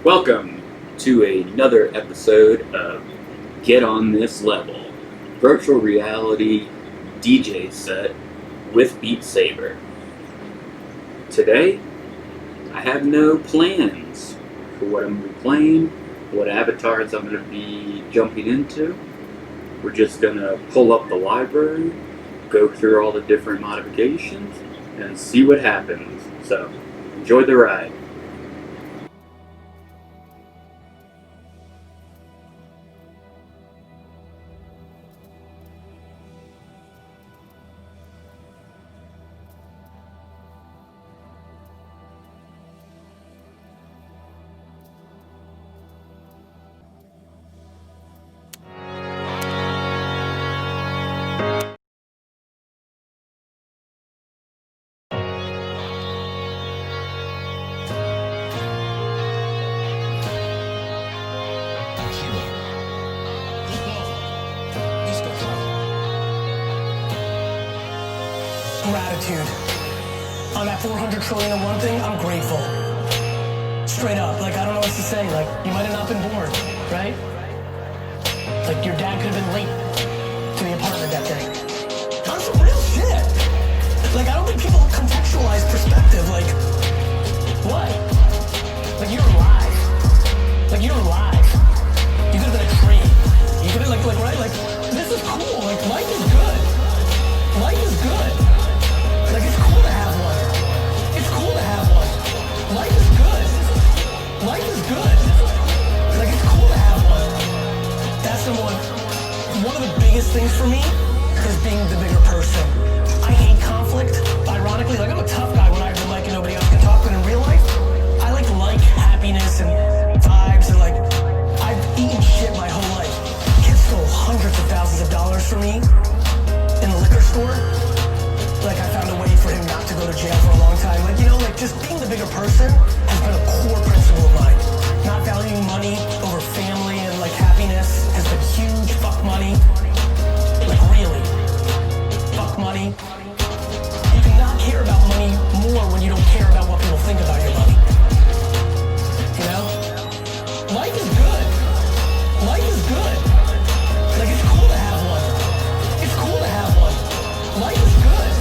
Welcome to another episode of Get On This Level, virtual reality DJ set with Beat Saber. Today, I have no plans for what I'm going to be playing, what avatars I'm going to be jumping into. We're just going to pull up the library, go through all the different modifications, and see what happens. So, enjoy the ride. Gratitude. On that 400 trillion and one thing, I'm grateful. Straight up, like I don't know what to say. Like you might have not been born, right? Like your dad could have been late to the apartment that day. On some real shit. Like I don't think people contextualize perspective. Like what? Like you're alive. Like you're alive. You could have been a tree. You could have like right? Like this is cool. Like life is good. Life is good. Like, it's cool to have one. It's cool to have one. Life is good. Life is good. Like, it's cool to have one. That's the one. One of the biggest things for me is being the bigger person. I hate conflict. Ironically, like, I'm a tough guy when I feel like nobody else can talk, but in real life, I like happiness and vibes and, like, I've eaten shit my whole life. Kids stole hundreds of thousands of dollars from me in the liquor store. Like I found a way for him not to go to jail for a long time. Like, you know, like just being the bigger person has been a core principle of mine. Not valuing money over family and like happiness has been huge. Fuck money. Like really. Fuck money. You cannot care about money more when you don't care about what people think about your money. You know? Life is good. Life is good. Like it's cool to have one. It's cool to have one. Life is good.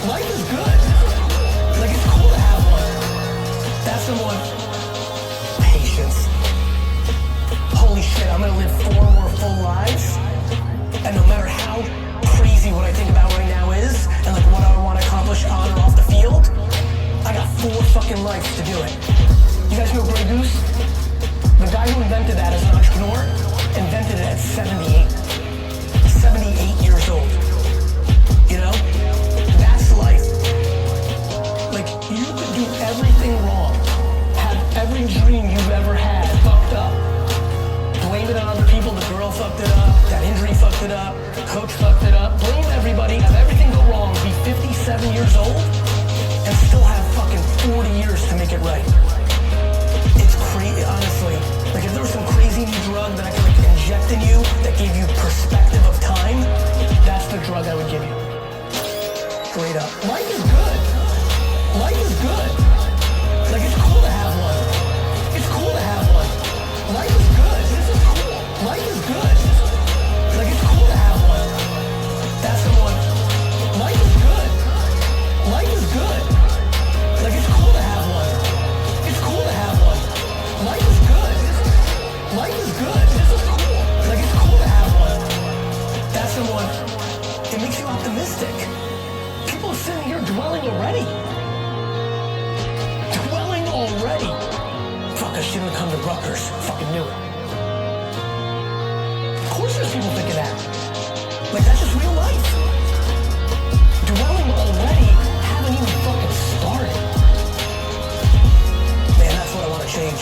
Life is good. Like it's cool to have one. That's the one. Patience. Holy shit, I'm gonna live 4 more full lives. And no matter how crazy what I think about right now is, and like what I want to accomplish on or off the field, I got 4 fucking lives to do it. You guys know Grey Goose? The guy who invented that as an entrepreneur invented it at 78. 78 years old. You know? That's life. Like, you could do everything wrong. Have every dream you've ever had fucked up. Blame it on other people. The girl fucked it up. That injury fucked it up. The coach fucked it up. Blame everybody. Have everything go wrong. Be 57 years old and still have fucking 40 years to make it right. It's crazy, honestly. Like, if there was some crazy new drug that I could, like, inject in you that gave you perspective of time, that's the drug I would give you. Straight up. Life is good. Life is good. Like it's cool to have one. It's cool to have one. Life is good. This is cool. Life is good. Like it's cool to have one. That's the one. Life is good. Life is good. Like it's cool to have one. It's cool to have one. Life is good. Life is good. This is cool. Like it's cool to have one. That's the one. It makes you optimistic. People are sitting here dwelling already. Dwelling already. Fuck, I shouldn't have come to Rutgers. Fucking knew it. Of course there's people thinking that. Like, that's just real life. Dwelling already, haven't even fucking started. Man, that's what I want to change.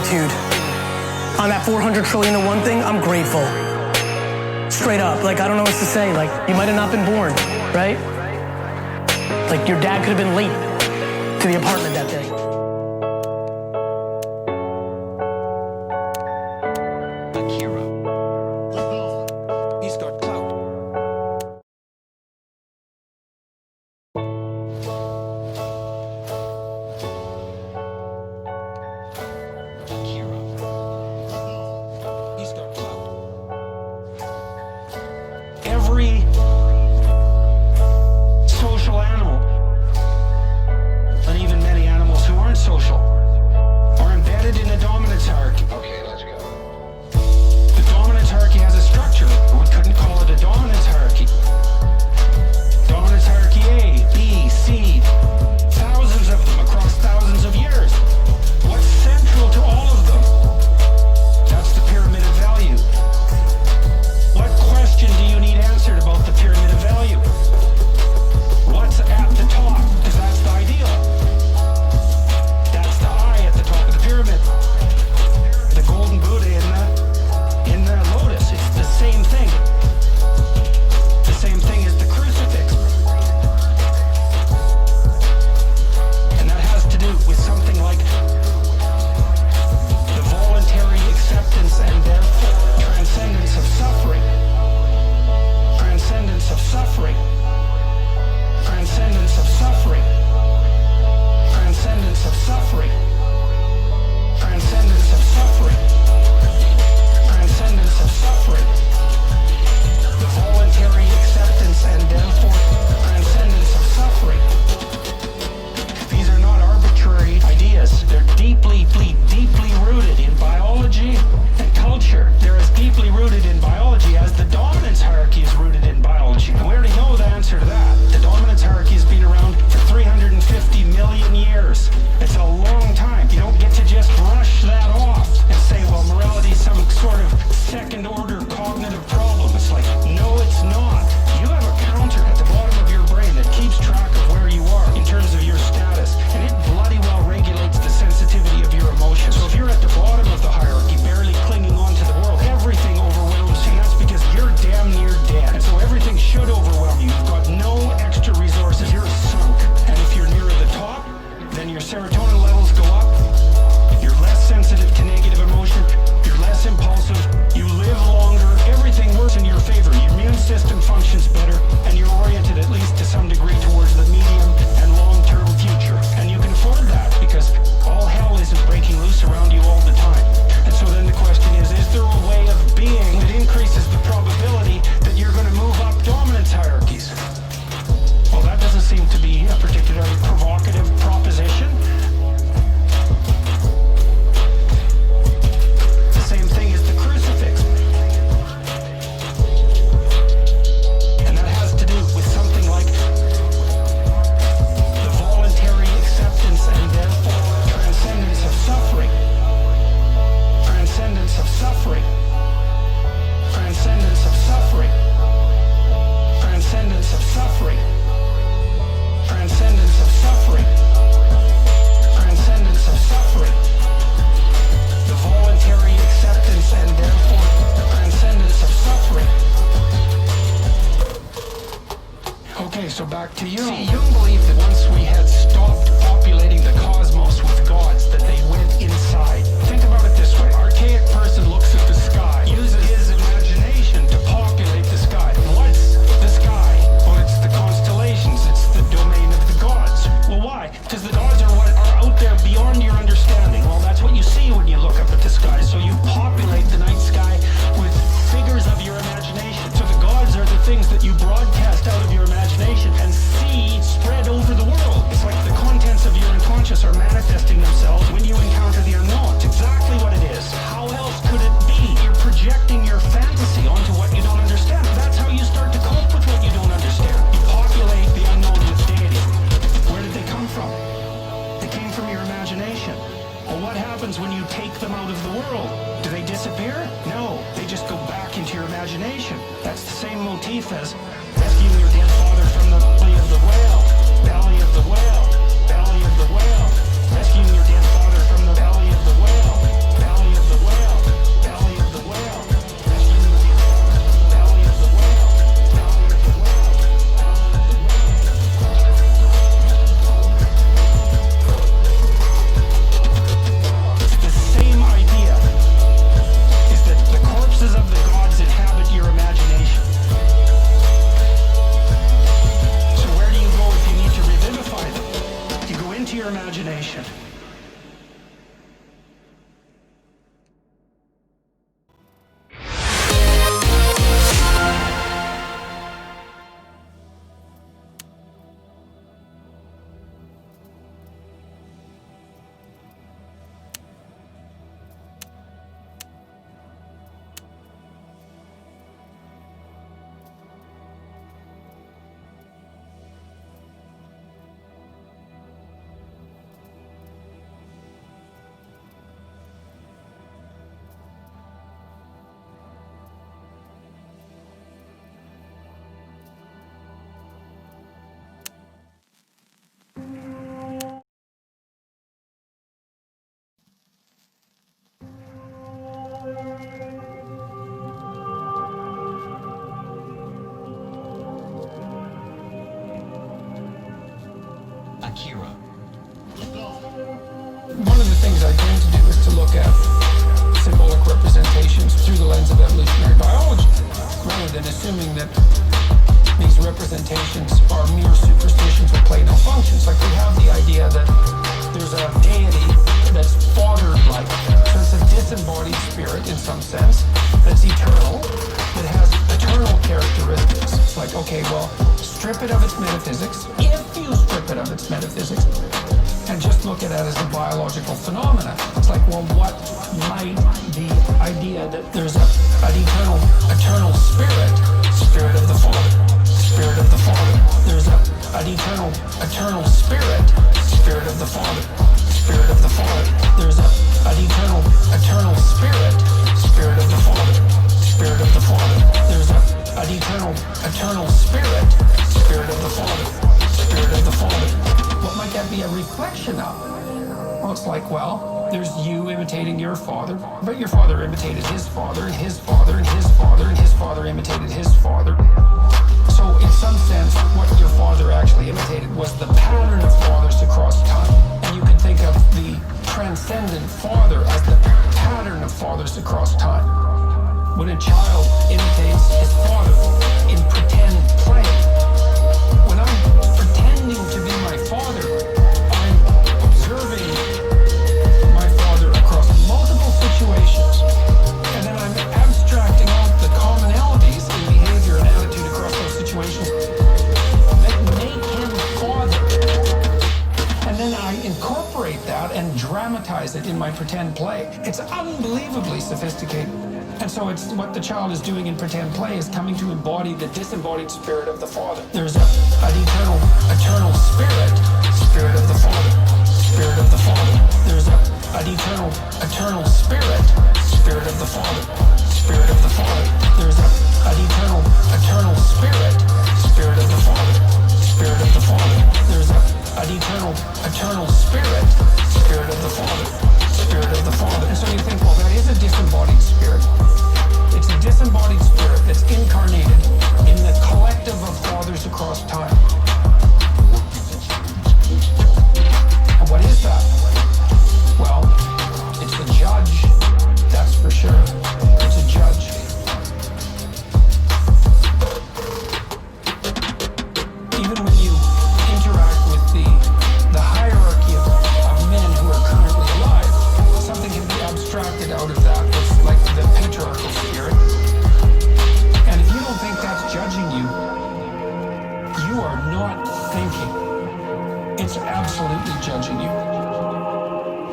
gratitude. On that 400 trillion to one thing, I'm grateful. Straight up, like I don't know what to say. Like you might have not been born, right? Like your dad could have been late to the apartment that day. Akira The Don. He's got clout. Akira The Don. He's got clout. Every social animal, and even many animals who aren't social, are embedded in a dominance hierarchy. Okay, let's go. The dominance hierarchy has a structure, but we couldn't call it a dominance hierarchy. Dominance hierarchy A, B, C, thousands of them across thousands of years. What's central to all of them? That's the pyramid of value. What question do you need answered about the pyramid of value? What's at the top? Because that's the ideal. That's the eye at the top of the pyramid. The golden Buddha in the lotus. It's the same thing. The same thing as the crucifix. And that has to do with something like the voluntary acceptance and therefore transcendence of suffering. Transcendence of suffering. Transcendence of suffering. Transcendence of suffering. Transcendence of suffering. Transcendence of suffering. The voluntary acceptance and therefore transcendence of suffering. These are not arbitrary ideas. They're deeply rooted in biology and culture. They're as deeply rooted in biology as the dominance hierarchy is rooted in biology. And we already know the answer to that. The dominance hierarchy has been around for 350 million years. It's a long time. You don't get to just brush that off and say, well, morality is some sort of second order cognitive problem. It's like, no, it's not. You have a counter at the bottom of your brain that keeps track of where you are in terms of your status, and it bloody well regulates the sensitivity of your emotions. So if you're at the bottom of the hierarchy, barely clinging on to the world, everything overwhelms you, and that's because you're damn near dead. And so everything should overwhelm you. You've got no extra resources. You're sunk. And if you're nearer the top, then your serotonin levels go up. You're less sensitive to negative emotion. You're less impulsive. You live longer. Everything works in your favor. Your immune system functions better, and you're oriented at least to some degree towards the medium and long-term future. And you can afford that because all hell isn't breaking loose around you all the time. And so then the question is there a way of being that increases the probability that you're going to move up dominance hierarchies? Well, that doesn't seem to be a particularly provocative proposition. The same thing as the crucifix. And that has to do with something like the voluntary acceptance and therefore transcendence of suffering. Transcendence of suffering. Transcendence of suffering. Transcendence of suffering. Transcendence of suffering. Transcendence of suffering. The voluntary acceptance and therefore transcendence of suffering. Okay, so back to Jung. See, Jung believed that once we had stopped populating the cosmos with gods, that they went inside. Think about it this way. Archaic person looks at the sky, uses his imagination to populate the sky. What's the sky? Well, it's the constellations. It's the domain of the gods. Well, why? Because the gods are what are out there beyond your understanding. Well, that's what you see when you look up at the sky. So you populate the night sky with figures of your imagination. So the gods are the things that you broadcast out of your imagination and see spread over the world. It's like the contents of your unconscious are manifesting themselves when you encounter the unknown. It's exactly what it is. How else could it be? You're projecting your fantasy onto what you don't understand. That's how you start to cope with what you don't understand. You populate the unknown with deity. Where did they come from? They came from your imagination. Well, what happens when you take them out of the world? Do they disappear? No, they just go back into your imagination. That's the same motif as rescuing your dead father from the belly of the whale. Belly of the whale. Belly of the whale. Rescuing your dead father from the belly of the whale. into your imagination. Akira. One of the things I tend to do is to look at symbolic representations through the lens of evolutionary biology, rather than assuming that these representations are mere superstitions or play no functions. Like we have the idea that there's a deity that's father-like, so it's a disembodied spirit in some sense, that's eternal, that has eternal characteristics. It's like, okay, well, strip it of its metaphysics, if you strip it of its metaphysics, and just look at it as a biological phenomena. It's like, well, what might the idea that there's an eternal spirit of the Father, spirit of the Father. There's an eternal spirit of the Father, spirit of the Father. There's an eternal spirit of the Father, spirit of the Father. There's an eternal spirit of the Father, spirit of the Father. What might that be a reflection of? Well, it's like, well, there's you imitating your father, but your father imitated his father, and his father, and his father, and his father imitated his father. So in some sense, what your father actually imitated was the pattern of fathers across time. And you can think of the transcendent father as the pattern of fathers across time. When a child imitates his father in pretend play, when I'm pretending to be my father, I'm observing my father across multiple situations, and then I'm abstracting out the commonalities in behavior and attitude across those situations that make him father. And then I incorporate that and dramatize it in my pretend play. It's unbelievably sophisticated. And so it's what the child is doing in pretend play is coming to embody the disembodied spirit of the Father. There's an eternal spirit of the Father, spirit of the Father. There's an eternal spirit of the Father, spirit of the Father. There's an eternal spirit of the Father, spirit of the Father. There's an eternal spirit of the Father, spirit of the Father. And so you think, well, that is a disembodied spirit. It's a disembodied spirit that's incarnated in the collective of fathers across time. And what is that? Well, it's a judge, that's for sure. It's a judge. Even when you interact with the hierarchy of men who are currently alive, something can be abstracted out of that. It's like the patriarchal spirit. And if you don't think that's judging you, you are not thinking. It's absolutely judging you.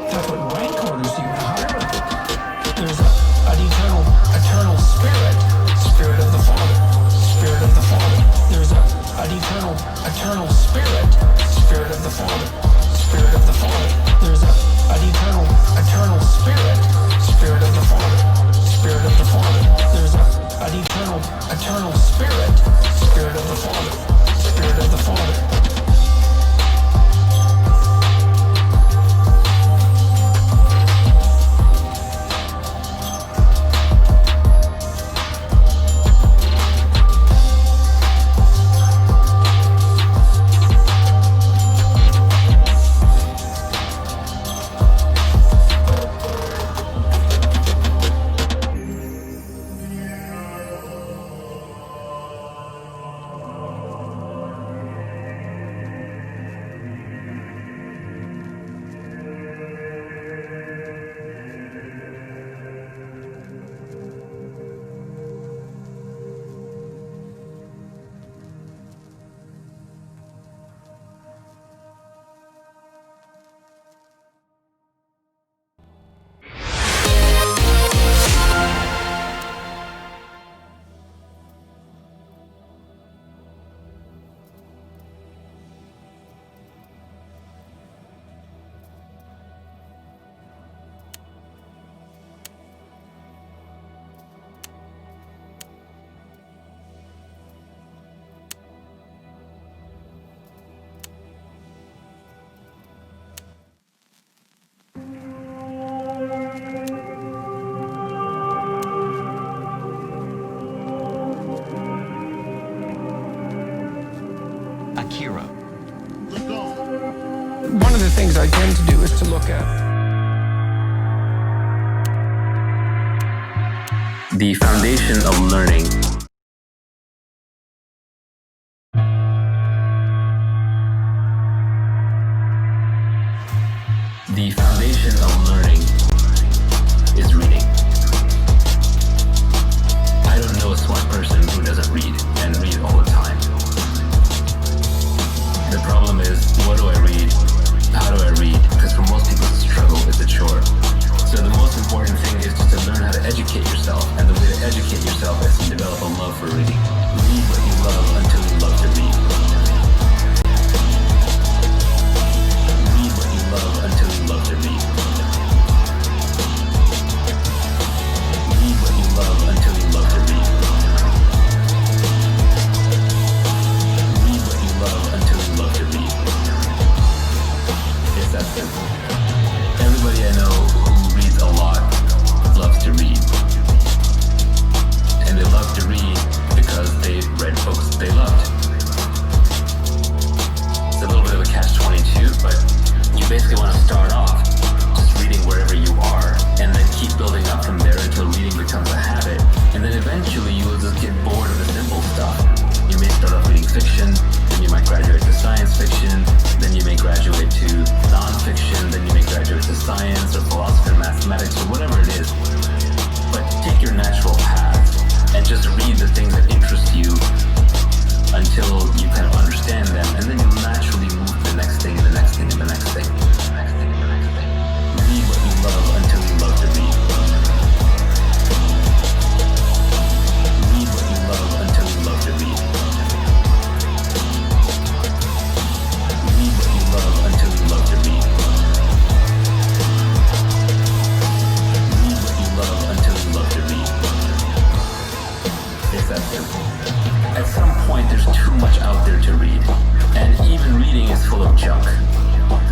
That's what rank orders you in a hierarchy. There's an eternal spirit of the Father, spirit of the Father. There's an eternal spirit of the Father, spirit of the Father. There's an eternal spirit of the Father, spirit of the Father. There's an eternal spirit of the Father, spirit of the Father. one of the things I tend to do is to look at the foundation of learning. The foundation of learning is reading. I don't know a smart person who doesn't read and read all the time. The problem is, what do I read? How do I read? Because for most people it's a struggle, it's a chore. So the most important thing is just to learn how to educate yourself, and the way to educate yourself is to develop a love for reading. Read what you love until you love to read. Read what you love until you love to read. Read what you love until you love to read. Read what you love until you love to read. It's that simple. Everybody I know who reads a lot loves to read. And they love to read because they read books they loved. It's a little bit of a catch-22, but you basically want to start off just reading wherever you are, and then keep building up from there until reading becomes a habit. And then eventually you will just get bored of the simple stuff. You may start off reading fiction, then you might graduate to science fiction, then you may graduate to non-fiction, then you may graduate to science or philosophy or mathematics or whatever it is. But take your natural path and just read the things that interest you until you kind of understand them, and then you'll naturally move to the next thing, and the next thing, and the next thing, and the next thing, and the next thing. Read what you love until you love to read. Read what you love until you love to read. Read what you love until you love to read. Read what you love until you love to read. It's that simple. At some point, there's too much out there to read, and even reading is full of junk.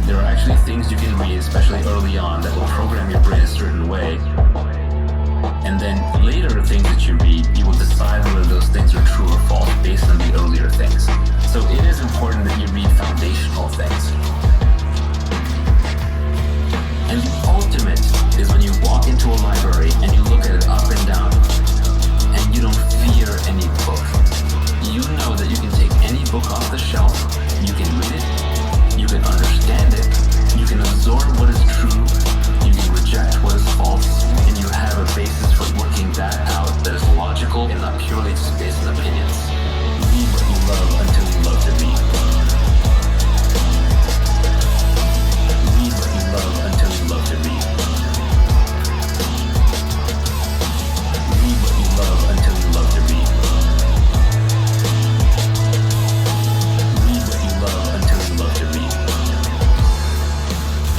There are actually things you can read, especially early on, that will program your brain a certain way, and then later things that you read, you will decide whether those things are true or false based on the earlier things. So it is important that you read foundational things. And the ultimate is when you walk into a library and you look at it up and down, and you don't fear any book. You know that you can take any book off the shelf, you can read it, you can understand it, you can absorb what is true, you can reject what is false, and you have a basis for working that out that is logical and not purely just based on opinions. Read what you love until you love to read. Read what you love until you love to read. Read what you love until you love to read. Read what you love until you love to read.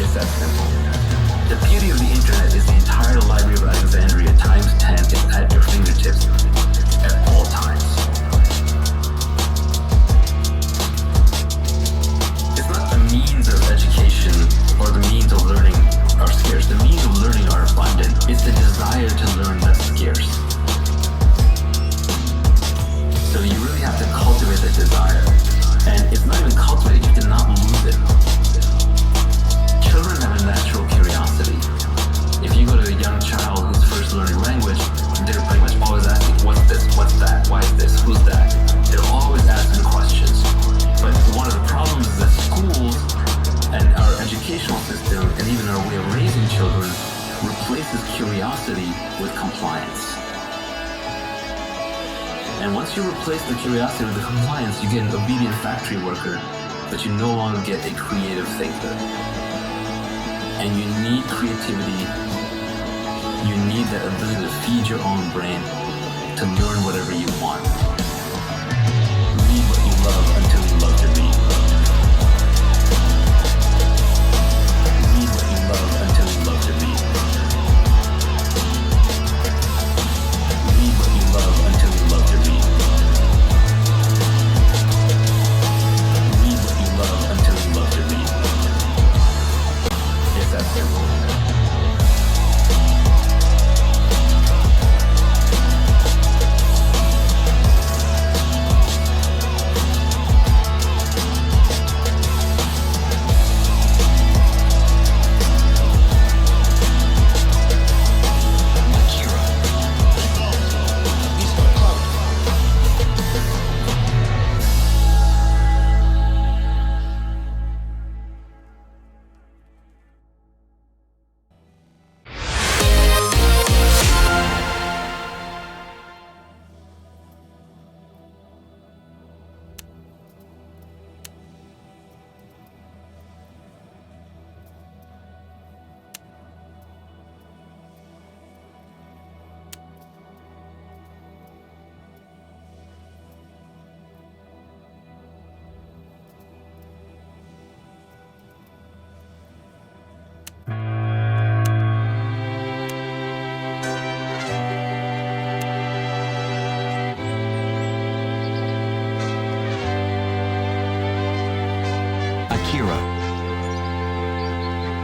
It's that simple. The beauty of the internet is the entire Library of Alexandria times 10 is at your fingertips at all times. It's not the means of education or the means of learning are scarce. The means of learning are abundant. It's the desire to learn that's scarce. So you really have to cultivate that desire. And it's not even cultivated, you cannot lose it. Children have a natural curiosity. If you go to a young child who's first learning language, they're pretty much always asking, what's this, what's that, why is this, who's that? They're always asking questions. But one of the problems is that schools and our educational system and even our way of raising children replaces curiosity with compliance. And once you replace the curiosity with the compliance, you get an obedient factory worker, but you no longer get a creative thinker. And you need creativity. You need that ability to feed your own brain to learn whatever you want. Read what you love until you love to read. Read what you love until you love to read. Read what you love until you love to read. Read what you love until you love to read. It's that simple.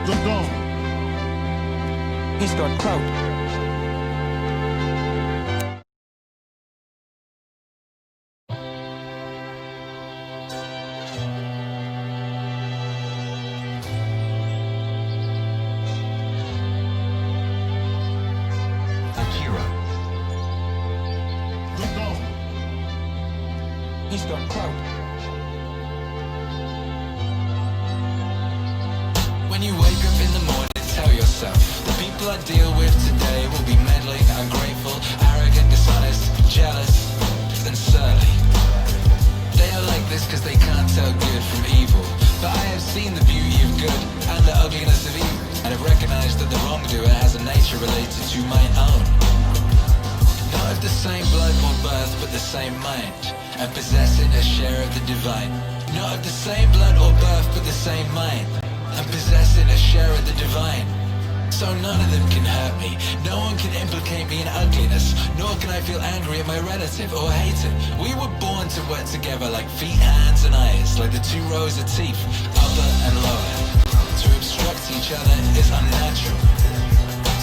The Don. He's got clout. Akira. The Don. He's got clout. When you wake up in the morning, tell yourself the people I deal with today will be meddling, ungrateful, arrogant, dishonest, jealous, and surly. They are like this because they can't tell good from evil. But I have seen the beauty of good and the ugliness of evil, and have recognized that the wrongdoer has a nature related to my own. Not of the same blood or birth, but the same mind, and possessing a share of the divine. Not of the same blood or birth, but the same mind, and possessing a share of the divine. So none of them can hurt me. No one can implicate me in ugliness, nor can I feel angry at my relative or hate it. We were born to work together like feet, hands, and eyes, like the two rows of teeth, upper and lower. To obstruct each other is unnatural.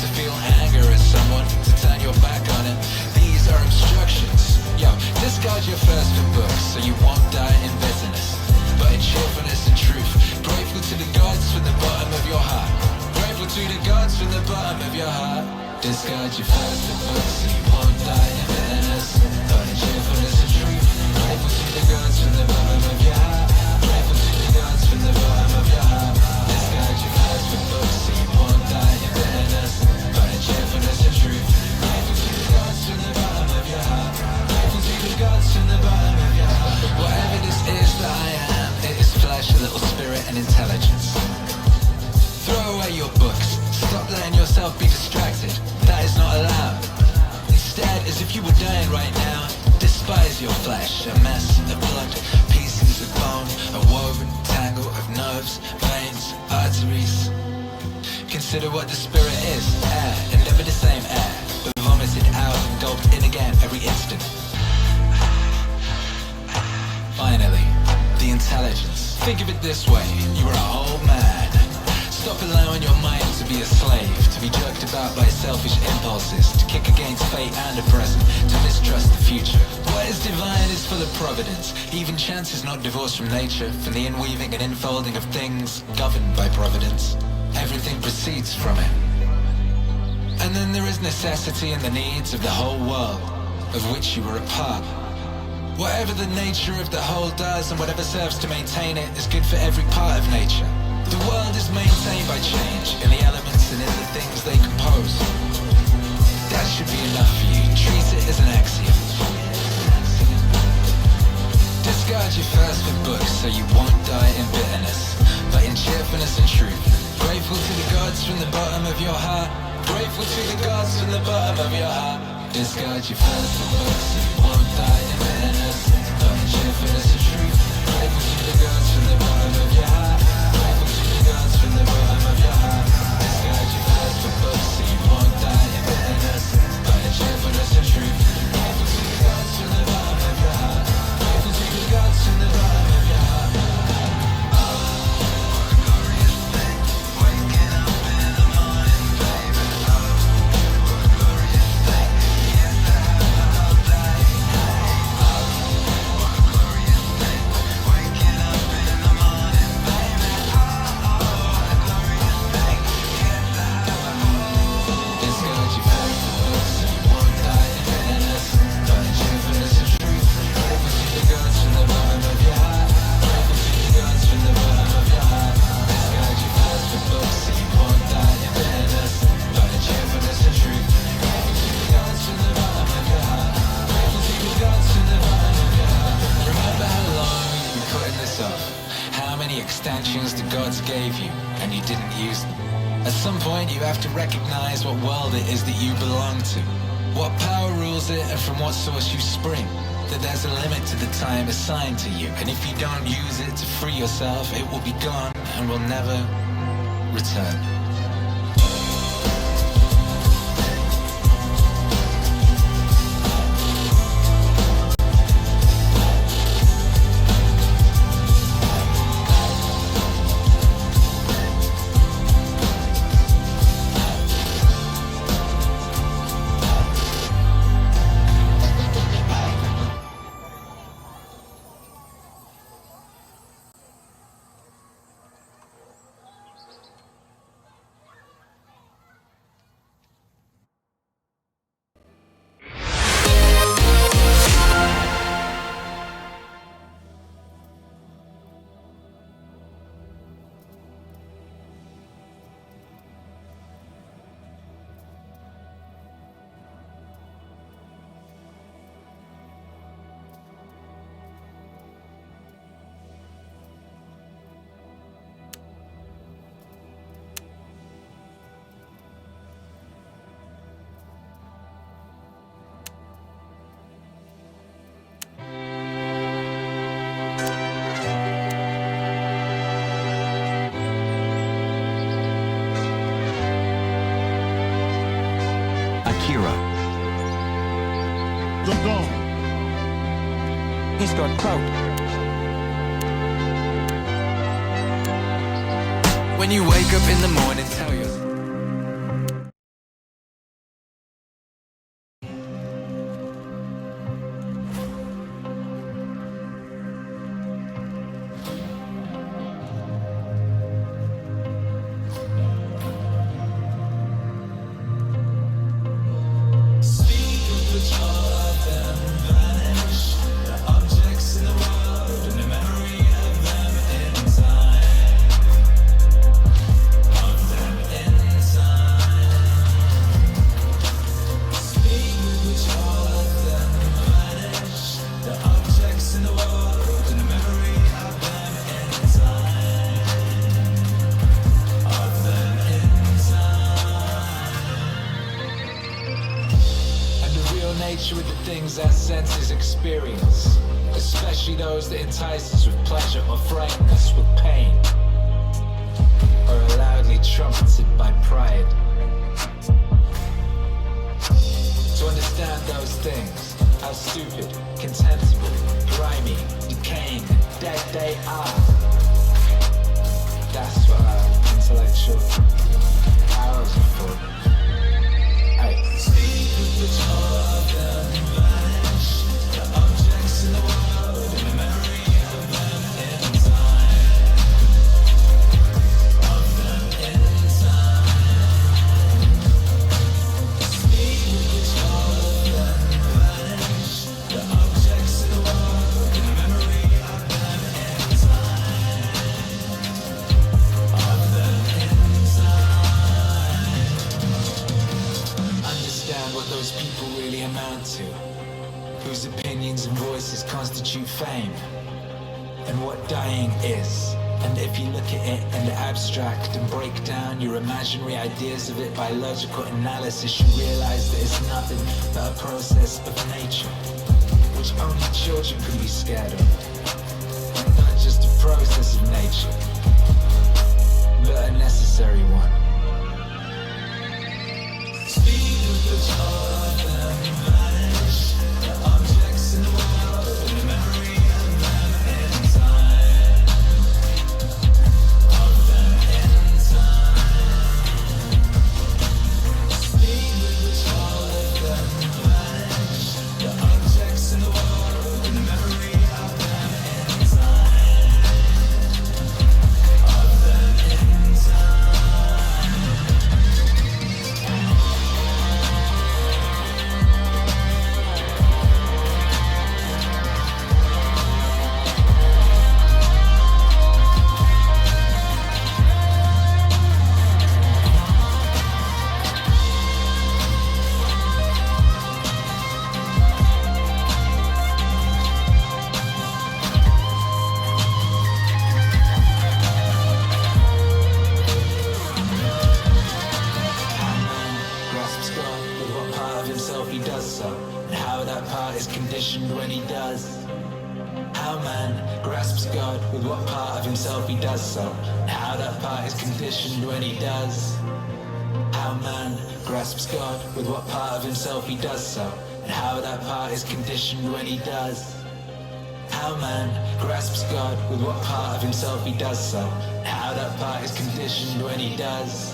To feel anger at someone, to turn your back on it, these are obstructions. Yo, discard your thirst for books so you won't die in bitterness, but in cheerfulness and truth. Grateful to the gods from the bottom of your heart. Grateful to the gods from the bottom of your heart. Discard your thirst for books so you won't die in bitterness, but in cheerfulness and truth. Grateful to the gods from the bottom of your heart. Grateful to the gods from the bottom of your heart. Discard your thirst for books so you won't die in bitterness, but in cheerfulness and truth. Grateful to the gods from the bottom of your heart. Grateful to the gods from the bottom of your heart. Whatever this is that I am, it is flesh, a little spirit, and intelligence. Throw away your books. Stop letting yourself be distracted. That is not allowed. Instead, as if you were dying right now, despise your flesh. A mess of blood, pieces of bone, a woven tangle of nerves, veins, arteries. Consider what the spirit is. Air, and never the same air, but vomited out and gulped in again every instant. Finally, the intelligence. Think of it this way. You are a whole man. Stop allowing your mind to be a slave, to be jerked about by selfish impulses, to kick against fate and the present, to mistrust the future. What is divine is full of providence. Even chance is not divorced from nature, from the inweaving and infolding of things governed by providence. Everything proceeds from it. And then there is necessity and the needs of the whole world, of which you are a part. Whatever the nature of the whole does and whatever serves to maintain it is good for every part of nature. The world is maintained by change in the elements and in the things they compose. That should be enough for you. Treat it as an axiom. Discard your thirst for books so you won't die in bitterness, but in cheerfulness and truth. Grateful to the gods from the bottom of your heart. Grateful to the gods from the bottom of your heart. Discard your thirst for books so you won't die in bitterness, but in cheerfulness and truth. Grateful to the gods from the bottom of your heart. Gods from the bottom of your heart. Discard your thirst for books so you won't die in bitterness, but in cheerfulness and truth. Grateful to the gods from the bottom of your heart. Grateful to the gods from the bottom of your heart. Oh, what a glorious thing, waking up in the morning, baby. Oh, what a glorious thing, get to have a whole day. Oh, what a glorious thing, waking up in the morning, baby. Extensions the gods gave you, and you didn't use them. At some point, you have to recognize what world it is that you belong to, what power rules it, and from what source you spring. That there's a limit to the time assigned to you, and if you don't use it to free yourself, it will be gone and will never return. Akira The Don. He's got clout. When you wake up in the morning, tell yourself. With the things that senses experience, especially those that entice us with pleasure or frighten us with pain, or are loudly trumpeted by pride. To understand those things, how stupid, contemptible, grimy, decaying, dead they are. That's what our intellectual powers are for. Hey. Speak with the jaw of them vanish. The objects in the world and the memory of them in time. Of them in time. Speak with the jaw of them vanish. The objects in the world and the memory of them in time. Of them in time. Understand what those people really amount to, whose opinions and voices constitute fame, and what dying is. And if you look at it in the abstract and break down your imaginary ideas of it by logical analysis, you realize that it's nothing but a process of nature, which only children can be scared of. And not just a process of nature, but a necessary one. Speed of the jaw of them vanish. The objects in the world and the memory of them in time. Of them in time. Speed of the jaw of them vanish. The objects in the world and the memory of them in time. Of them in time. Grasps God with what part of himself he does so, and how that part is conditioned when he does. How man grasps God with what part of himself he does so, and how that part is conditioned when he does. How man grasps God with what part of himself he does so, and how that part is conditioned when he does. How man grasps God with what part of himself he does so, and how that part is conditioned when he does.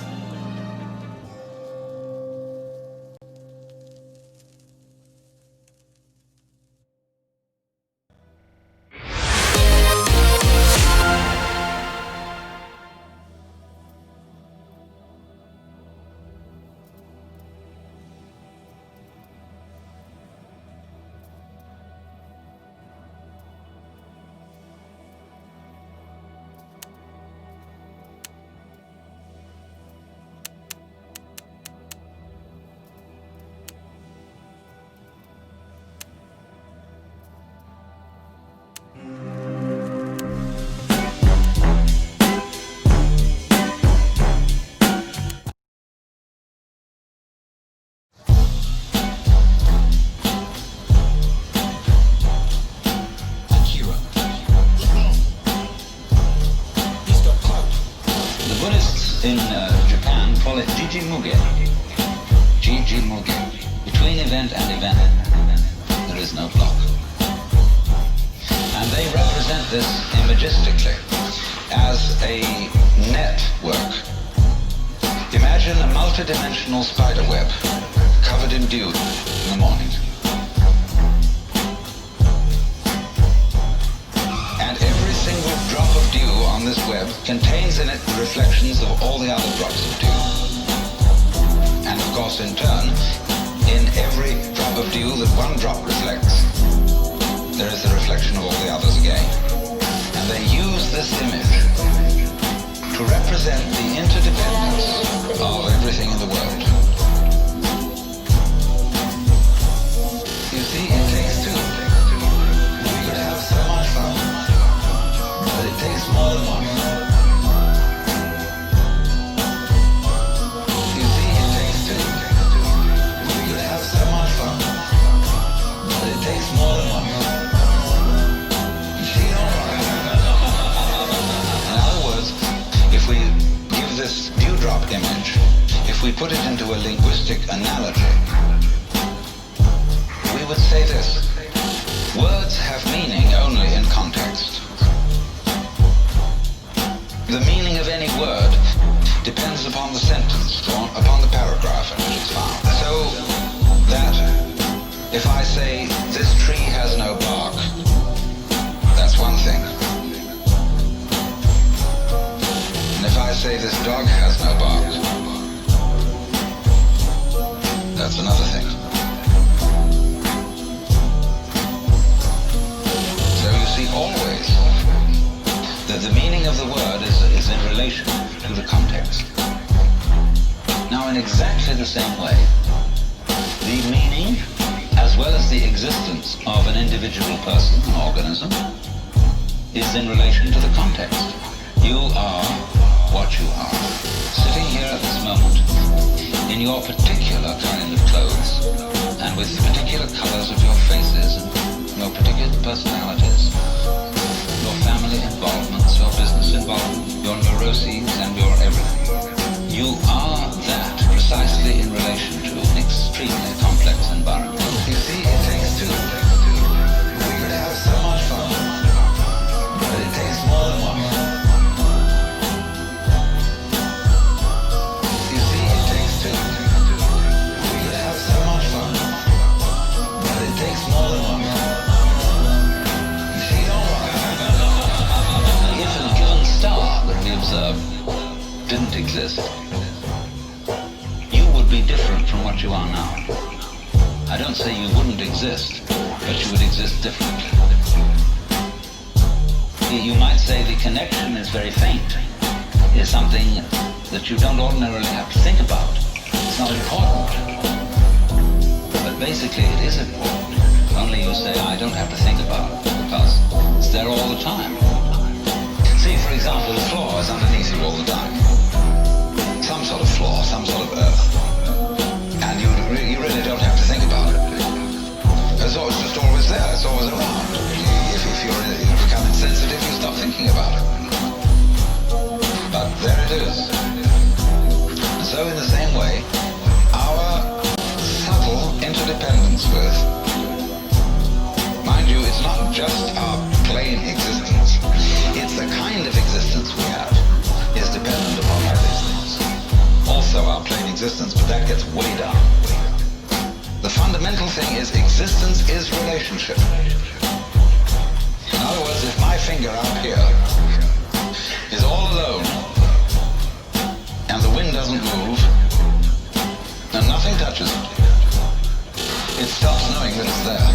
In Japan, call it Jiji Muge. Gigi Mugi. Between event and event, there is no block. And they represent this imagistically as a network. Imagine a multidimensional spider web covered in dew in the morning. And every single drop of dew on this web contains in it the reflections of all the other drops of dew. And of course, in turn, in every drop of dew that one drop reflects, there is the reflection of all the others again. And they use this image to represent the interdependence of everything in the world. You see, it takes two. We could have so much fun, but it takes more than one. You see, it takes two. We could have so much fun, but it takes more than one. You see, in other words, if we give this dewdrop image, if we put it into a linguistic analogy, we would say this: words have meaning only in context. The meaning of any word depends upon the sentence, or upon the paragraph in which it's found. So that if I say, this tree has no bark, that's one thing. And if I say, this dog has no bark, that's another thing. So you see always that the meaning of the word is in relation to the context. Now, in exactly the same way, the meaning as well as the existence of an individual person, an organism, is in relation to the context. You are what you are. Sitting here at this moment, in your particular kind of clothes, and with the particular colors of your faces, and your particular personalities, your family involvements, your business involvement, your neuroses, and your everything. You are that precisely in relation to an extremely complex environment. You see, it takes two. We could have so much fun, but it takes more than one. You see, it takes two. We could have so much fun, but it takes more than one. You see, if a given star that we observe didn't exist, you would be different from what you are now. I don't say you wouldn't exist, but you would exist differently. You might say the connection is very faint, is something that you don't ordinarily have to think about. It's not important. But basically it is important. Only you say, I don't have to think about it, because it's there all the time. See, for example, the floor is underneath you all the time. Some sort of floor, some sort of earth. And you really don't have to think about it. It's just always there, it's always around. If you become insensitive, you stop thinking about it. But there it is. And so in the same way, our subtle interdependence with, mind you, it's not just our plain existence, it's the kind of existence we have is dependent upon all these things. Also our plain existence, but that gets way down. The fundamental thing is existence is relationship. In other words, if my finger up here is all alone and the wind doesn't move and nothing touches it, it stops knowing that it's there.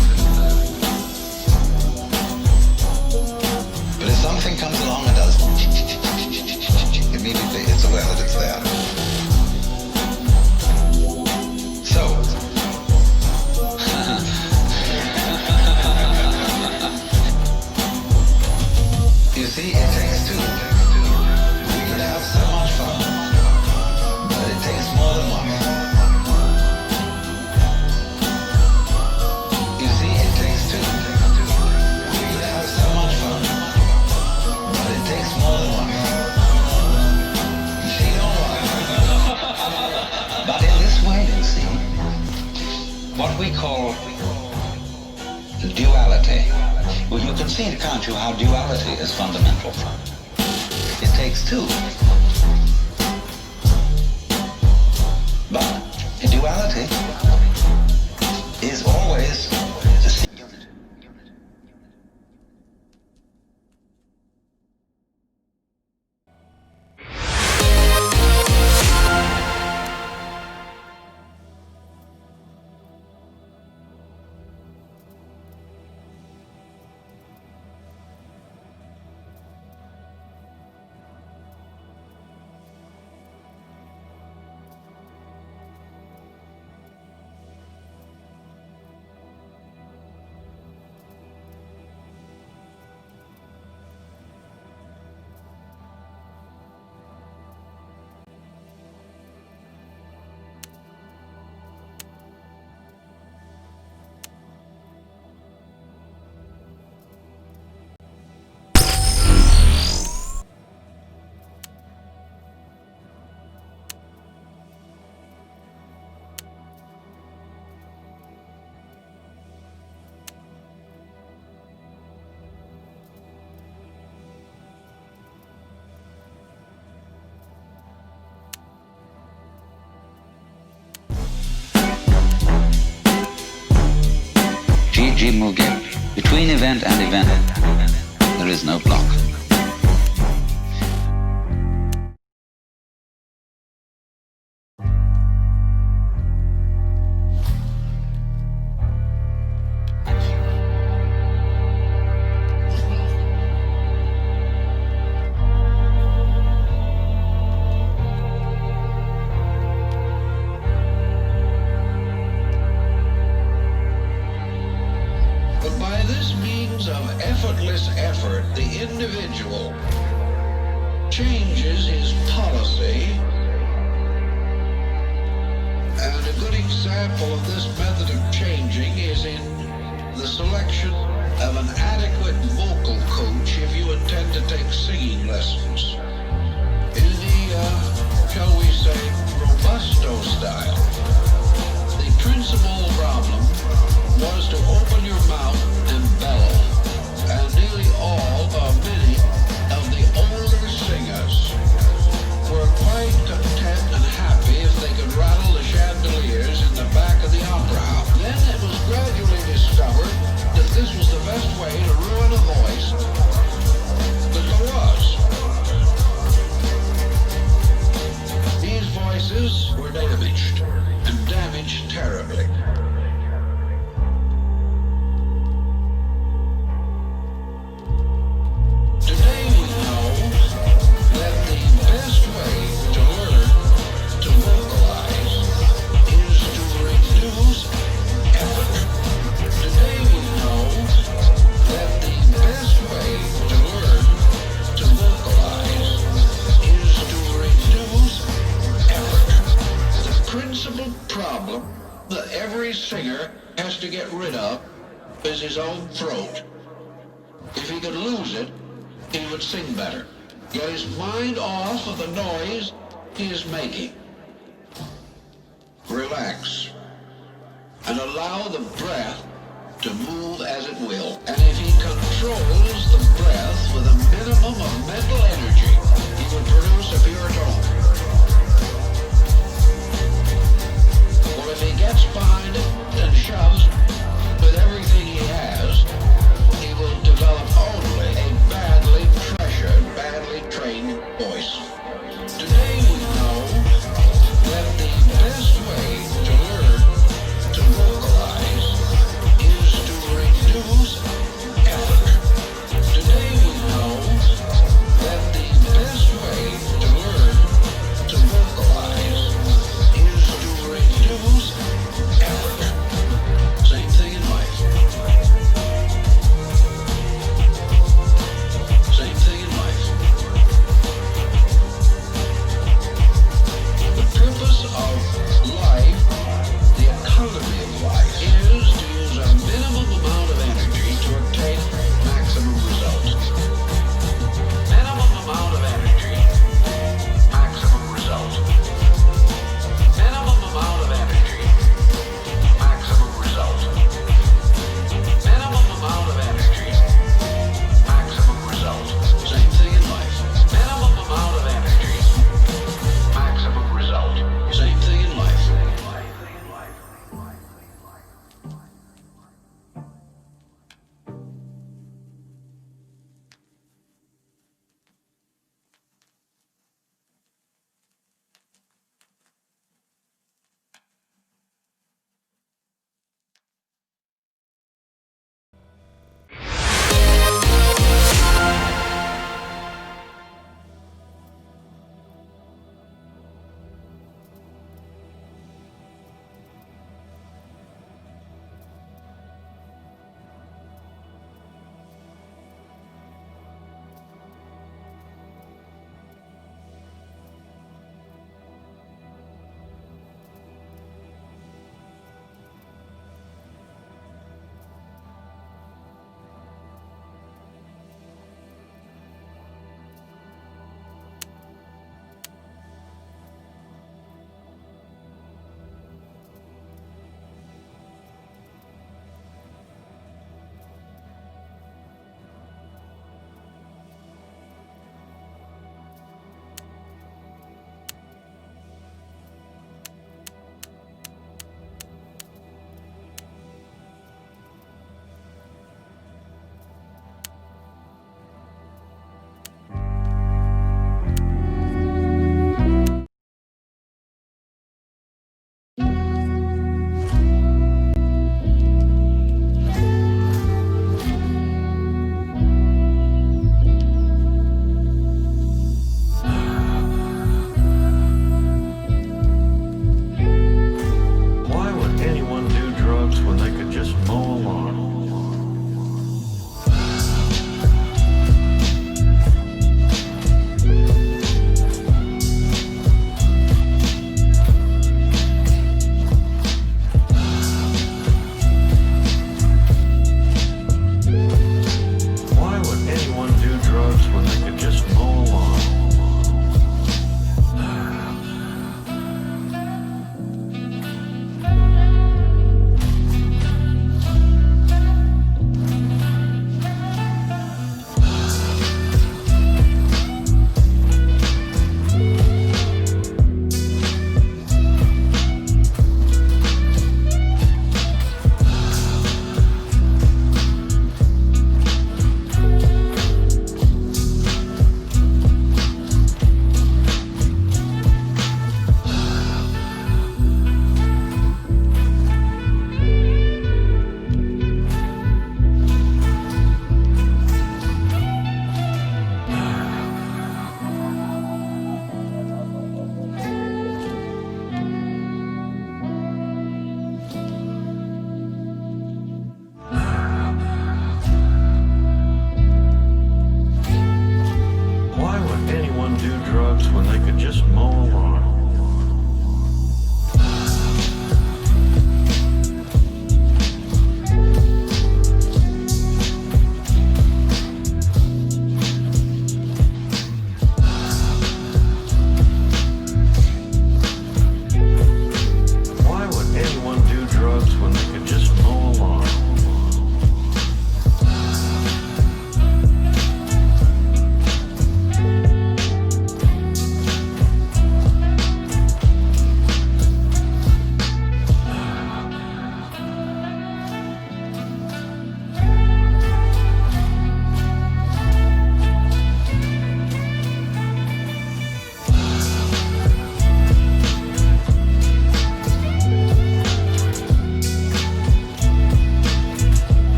But if something comes along and does immediately, it's aware that it's there. So, you see, it takes two. We could have so much fun, but it what we call duality. Well, you can see, can't you, how duality is fundamental. It takes two. But duality is always the same. G Mugen. Between event and event, there is no block. But by this means of effortless effort, the individual changes his policy. And a good example of this method of changing is in the selection of an adequate vocal coach if you intend to take singing lessons. In the, shall we say, robusto style, the principal problem was to open your mouth and bellow. And nearly all, or many, of the older singers were quite content and happy if they could rattle the chandeliers in the back of the opera house. Then it was gradually discovered that this was the best way to ruin a voice that there was. These voices were damaged, and damaged terribly. Today we know that the best way to learn to vocalize is to reduce effort. Today we know that the best way to learn to vocalize is to reduce effort. The principal problem that every singer has to get rid of is his own throat. If he could lose it, he would sing better. Get his mind off of the noise he is making. Relax. And allow the breath to move as it will. And if he controls the breath with a minimum of mental energy, he will produce a pure tone. Or if he gets behind it and shoves with everything he has, he will develop only a badly pressured, badly trained voice. Today we know that the best way to learn to vocalize is to reduce effort. Today we know that the best way to learn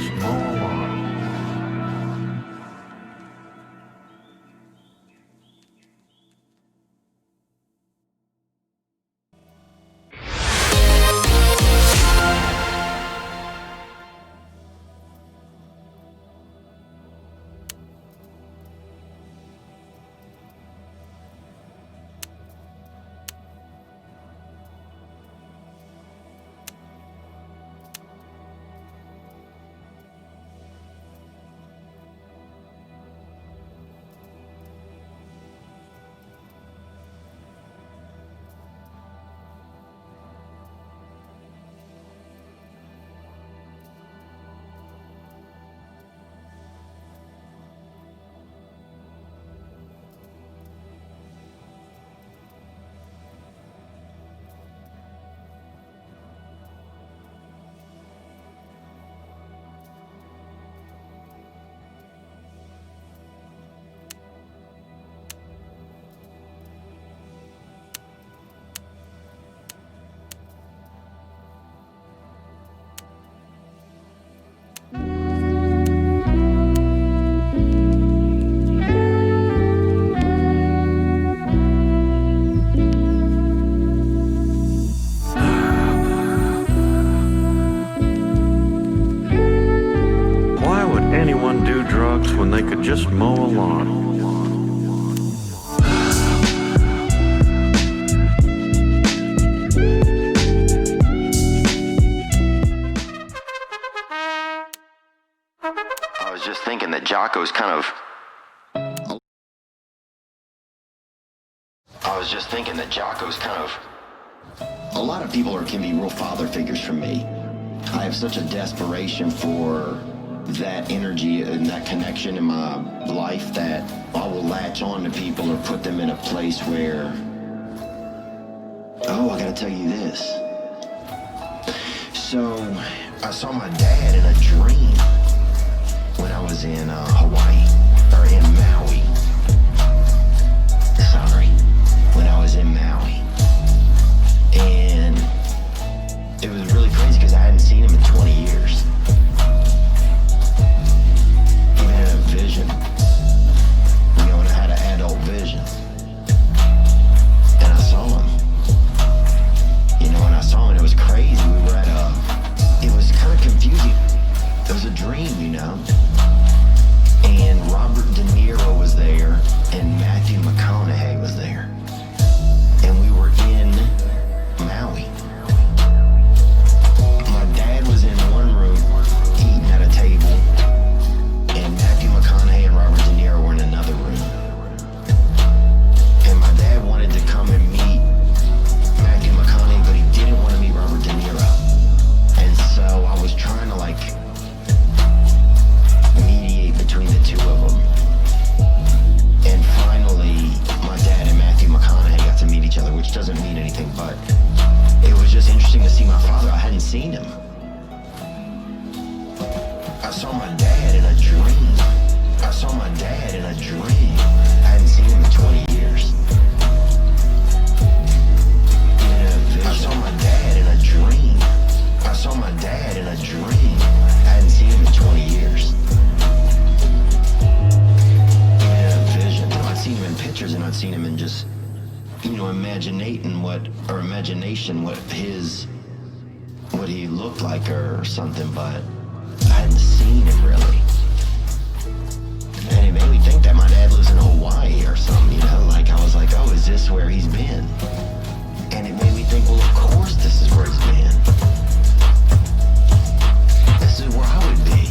just mow along. When they could just mow a lawn. I was just thinking that Jocko's kind of... A lot of people can be real father figures for me. I have such a desperation for that energy and that connection in my life that I will latch on to people or put them in a place where, oh, I gotta tell you this. So, I saw my dad in a dream when I was in Hawaii, or in Maui. Sorry, when I was in Maui. And it was really crazy because I hadn't seen him in 20 years. Vision, you know, and I had an adult vision, and I saw him, you know, and I saw him, and it was crazy. We were at it was kind of confusing. It was a dream, you know, and Robert De Niro was there, and Matthew McConaughey was there, and we were in Maui. My dad was in one room, eating at a table, and Matthew McConaughey and Robert De Niro were in another room. And my dad wanted to come and meet Matthew McConaughey, but he didn't want to meet Robert De Niro. And so I was trying to mediate between the two of them. And finally, my dad and Matthew McConaughey got to meet each other, which doesn't mean anything, but it was just interesting to see my father. I hadn't seen him. I saw my dad in a dream. I saw my dad in a dream. I hadn't seen him in 20 years. I saw my dad in a dream. I saw my dad in a dream. I hadn't seen him in 20 years. In a vision. I'd seen him in pictures and I'd seen him in just, you know, imagination what he looked like or something, but I hadn't seen him really. And it made me think that my dad lives in Hawaii or something, you know, like I was like, oh, is this where he's been? And it made me think, well, of course this is where he's been. This is where I would be.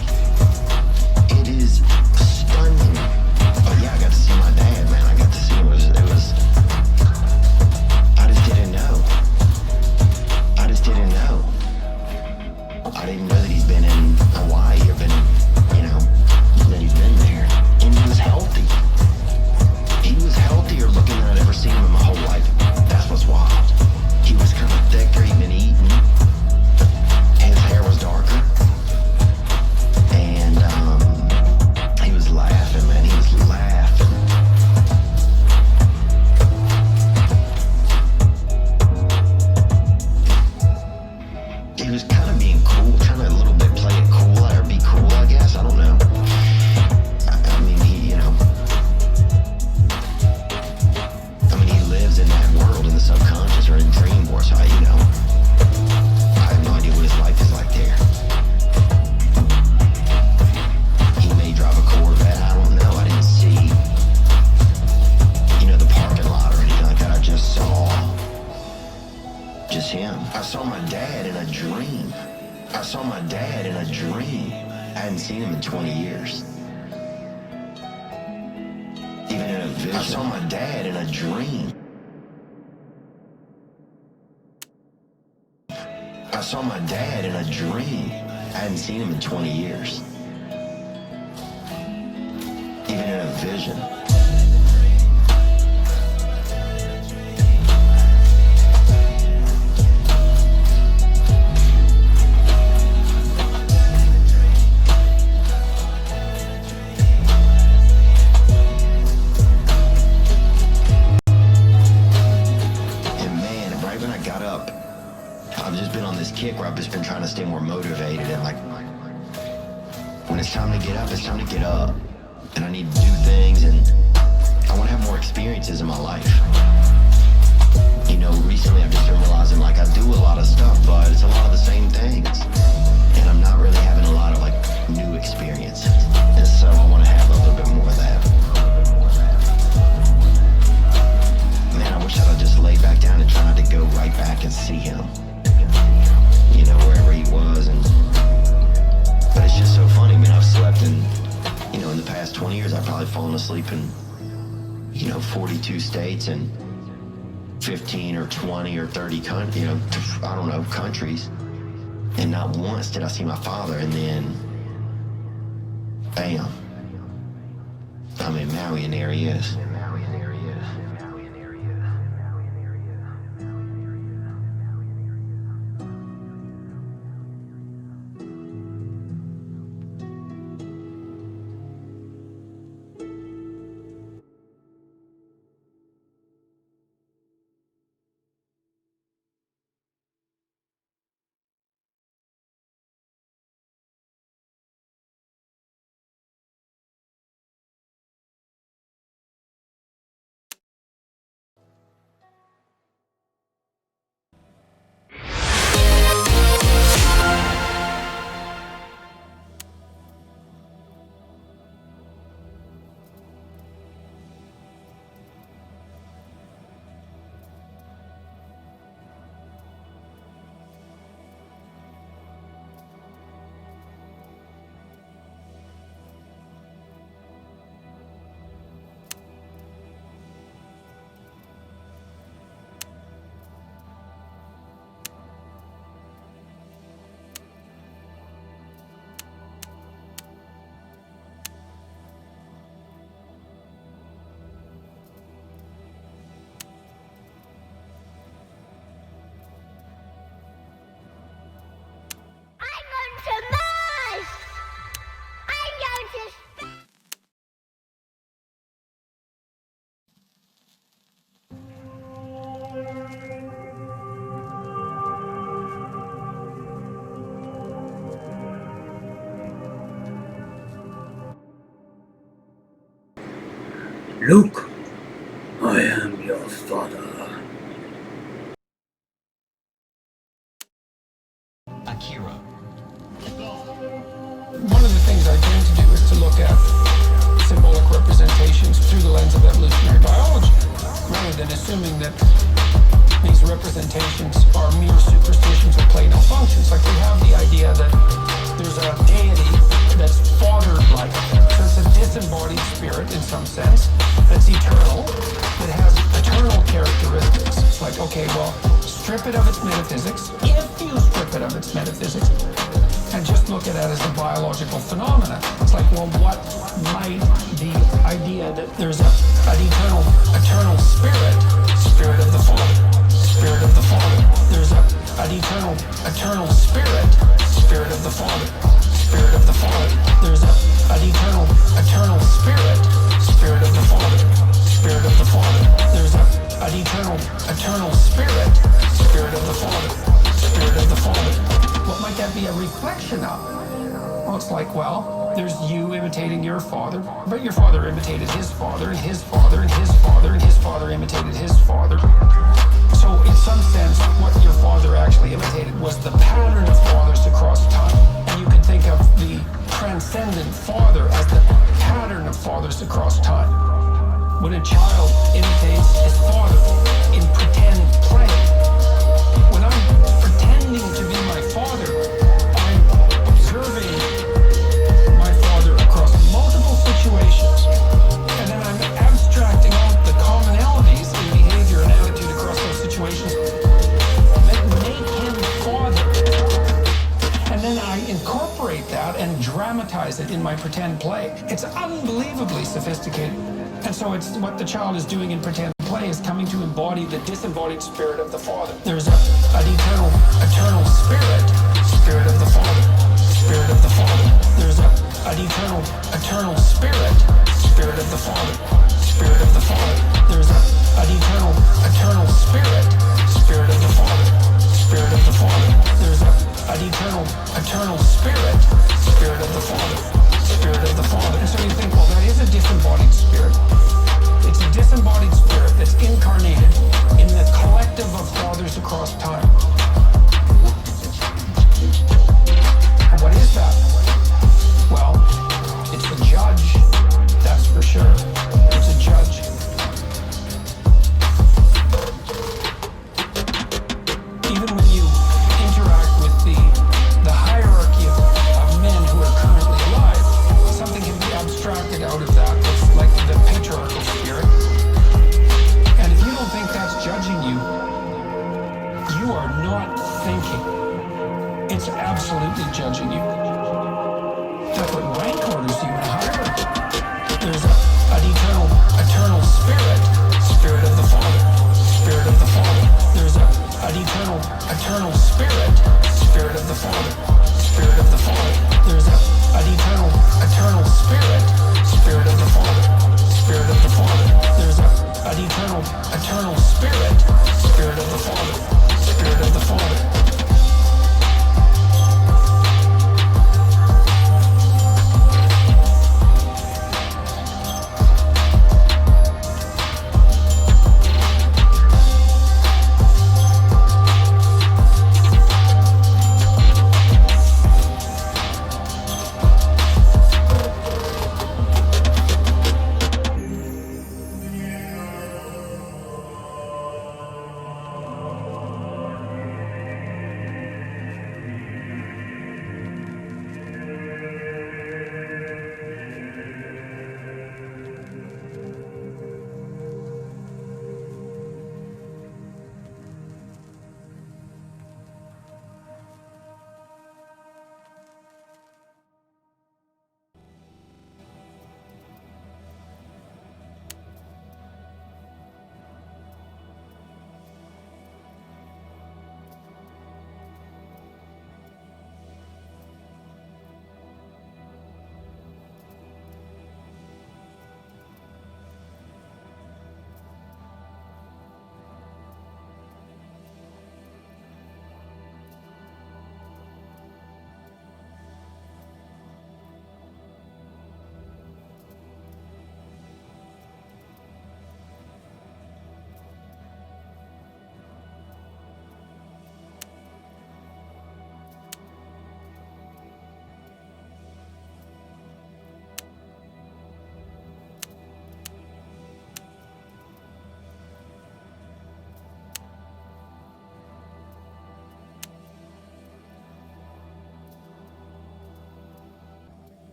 It is stunning. Oh yeah, I got to see my dad, man. I got to see him. It was I just didn't know. I didn't know that he's been in Hawaii or been, you know, that he's been there. And he was healthy. He was healthier looking than I'd ever seen him in my whole life. him. I saw my dad in a dream. I saw my dad in a dream. I hadn't seen him in 20 years. Even in a vision. I saw my dad in a dream. I saw my dad in a dream. I hadn't seen him in 20 years. Even in a vision. Kick where I've just been trying to stay more motivated and like when it's time to get up, it's time to get up. And I need to do things and I want to have more experiences in my life. You know, recently I've just been realizing like I do a lot of stuff, but it's a lot of the same things. And I'm not really having a lot of like new experiences. And so I want to have a little bit more of that. Man, I wish I'd have just laid back down and tried to go right back and see him. You know, wherever he was, but it's just so funny. I mean, I've slept in, you know, in the past 20 years, I've probably fallen asleep in, you know, 42 states and 15 or 20 or 30, you know, I don't know, countries. And not once did I see my father, and then, bam, I'm in Maui, and there he is. Luke, I am your father. Akira. One of the things I tend to do is to look at symbolic representations through the lens of evolutionary biology, rather than assuming that these representations are mere superstitions or play no functions. Like we have the idea that there's a deity that's father-like. So it's a disembodied spirit in some sense that's eternal, that has eternal characteristics. It's like, okay, well, strip it of its metaphysics, if you strip it of its metaphysics, and just look at it as a biological phenomena. It's like, well, what might the idea that there's an eternal spirit of the Father, Spirit of the Father. There's an eternal spirit of the Father, Spirit of the Father. There's an eternal spirit of the Father, Spirit of the Father. There's an eternal spirit of the Father, Spirit of the Father. What might that be a reflection of? Well, it's like, well, there's you imitating your father, but your father imitated his father, and his father, and his father, and his father imitated his father. So in some sense, what your father actually imitated was the pattern of fathers across time. And you can think of the transcendent father as the pattern of fathers across time. When a child imitates his father in pretend play, when I'm dramatize it in my pretend play. It's unbelievably sophisticated. And so it's what the child is doing in pretend play is coming to embody the disembodied spirit of the Father. There's an eternal spirit, spirit of the Father, spirit of the Father. There's an eternal spirit, spirit of the Father, spirit of the Father. There's an eternal spirit, spirit of the Father, spirit of the Father. There's an eternal spirit, spirit of the Father, spirit of the Father. And so you think, well, that is a disembodied spirit. It's a disembodied spirit that's incarnated in the collective of fathers across time. And what is that? Well, it's a judge, that's for sure. It's a judge. Even when you interact with the hierarchy of men who are currently alive, something can be abstracted out of that. It's like the patriarchal spirit. And if you don't think that's judging you, you are not thinking. It's absolutely judging you. That's what rank orders you in a hierarchy. There's an eternal spirit, spirit of the Father, spirit of the Father. There's an eternal spirit, spirit of the Father, spirit of the Father. There's an eternal spirit, spirit of the Father, spirit of the Father. There's an eternal spirit, spirit of the Father, spirit of the Father.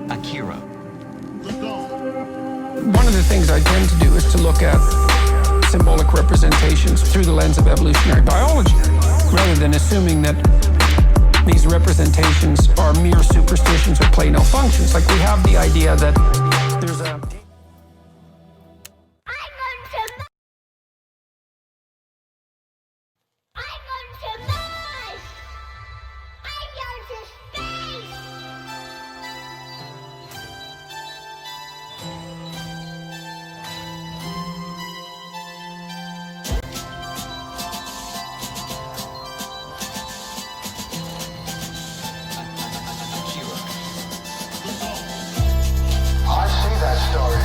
Akira. One of the things I tend to do is to look at symbolic representations through the lens of evolutionary biology, rather than assuming that these representations are mere superstitions or play no functions. Like we have the idea that there's a... I see that story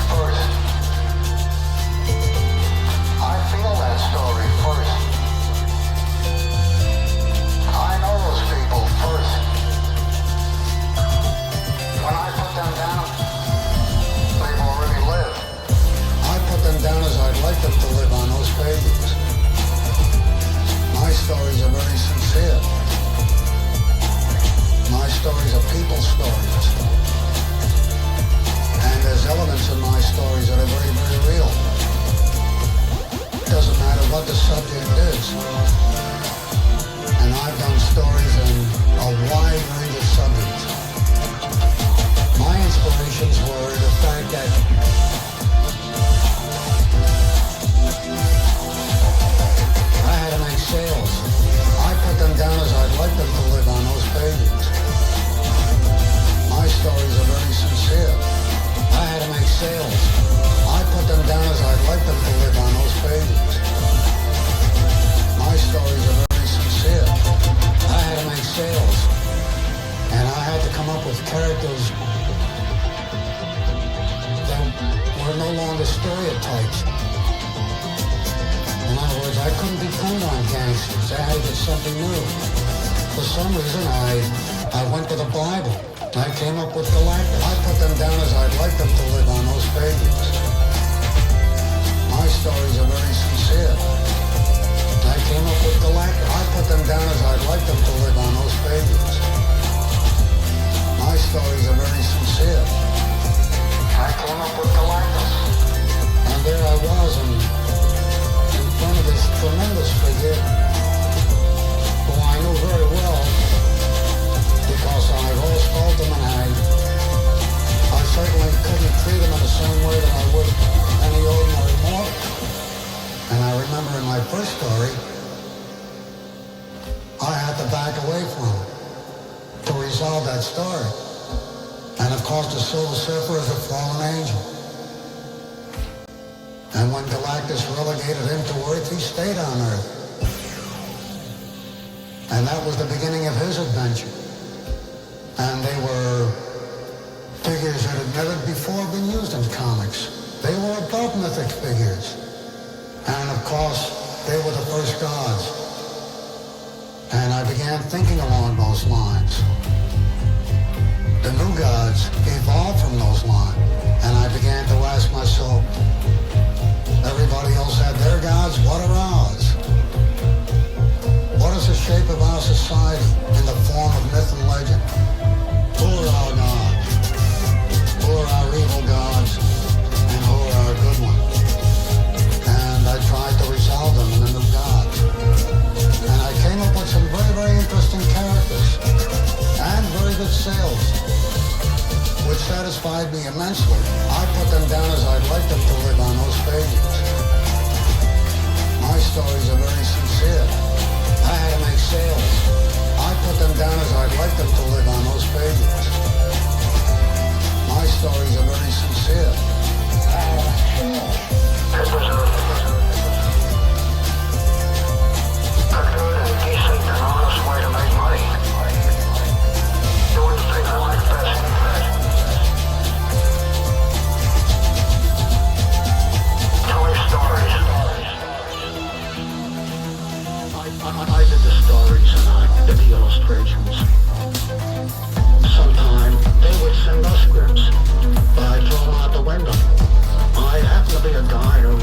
the stereotypes. In other words, I couldn't depend on gangsters. I had to get something new. For some reason, I went to the Bible. I came up with Galactus. I put them down as I'd like them to live on those pages. My stories are very sincere. I came up with Galactus. I put them down as I'd like them to live on those pages. My stories are very sincere. I came up with Galactus. And there I was in front of this tremendous figure who I knew very well because I've always felt him, and I certainly couldn't treat him in the same way that I would any ordinary mortal. And I remember in my first story, I had to back away from him to resolve that story. And of course, the Silver Surfer is a fallen angel. And when Galactus relegated him to Earth, he stayed on Earth. And that was the beginning of his adventure. And they were figures that had never before been used in comics. They were above mythic figures. And of course, they were the first gods. And I began thinking along those lines. The new gods evolved from those lines. And I began to ask myself, everybody else had their gods, what are ours? What is the shape of our society in the form of myth and legend? Who are our gods? Who are our evil gods? And who are our good ones? And I tried to resolve them in the new gods. And I came up with some very, very interesting characters and very good sales, which satisfied me immensely. I put them down as I'd like them to live on those pages. My stories are very sincere. I had to make sales. I put them down as I'd like them to live on those pages. My stories are very sincere. This was a good and decent and honest way to make money. Doing the things I like best. Telling stories. I did the stories and I did the illustrations. Sometimes they would send us scripts, but I throw them out the window. I happen to be a guy who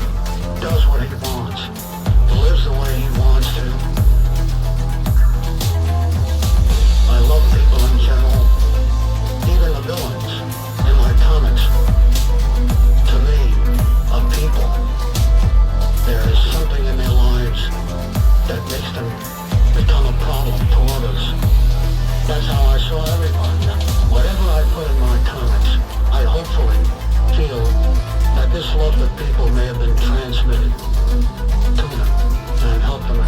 does what he wants, lives the way he wants to. I love people in general, even the villains in my comics. To me, of people, there is something in their lives that makes them become a problem to others. That's how I saw everyone. Whatever I put in my comics, I hopefully feel that this love that people may have been transmitted to them and help them.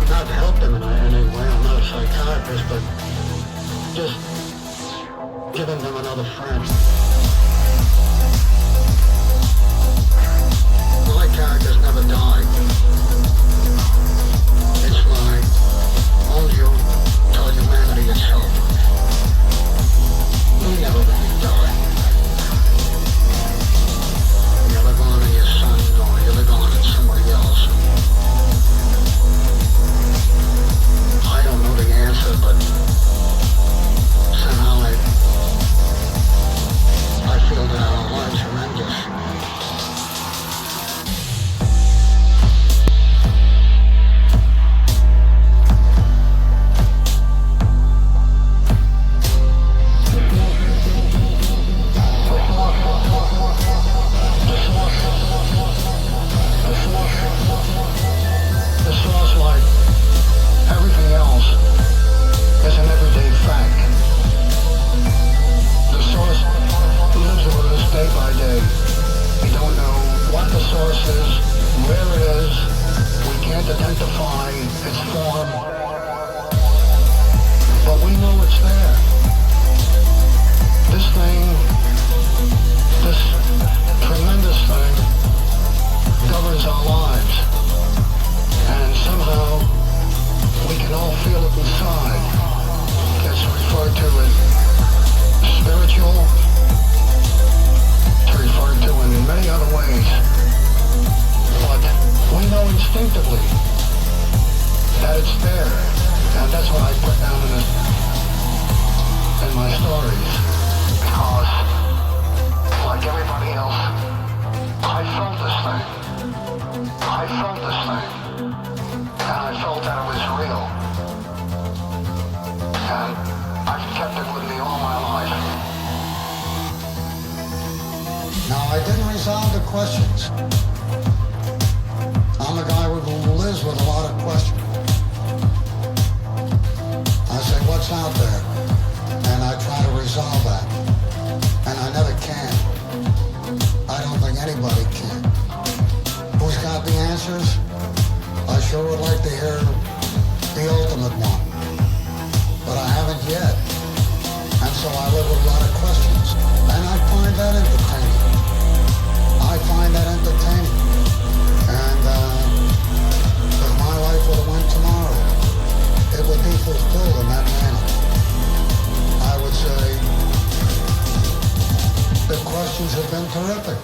Not help them in any way, I'm not a psychiatrist, but just giving them another friend. My characters never die. It's my own you till humanity itself. We never really die. You live on in your son or you live on in somebody else. I don't know the answer, but somehow I feel that our lives are endless. To refer to Now, I didn't resolve the questions. I'm a guy who lives with a lot of questions. I say, what's out there? And I try to resolve that. And I never can. I don't think anybody can. Who's got the answers? I sure would like to hear the ultimate one. But I haven't yet. And so I live with a lot of questions. And I find that entertaining. And if my life would have went tomorrow, it would be fulfilled in that manner. I would say the questions have been terrific.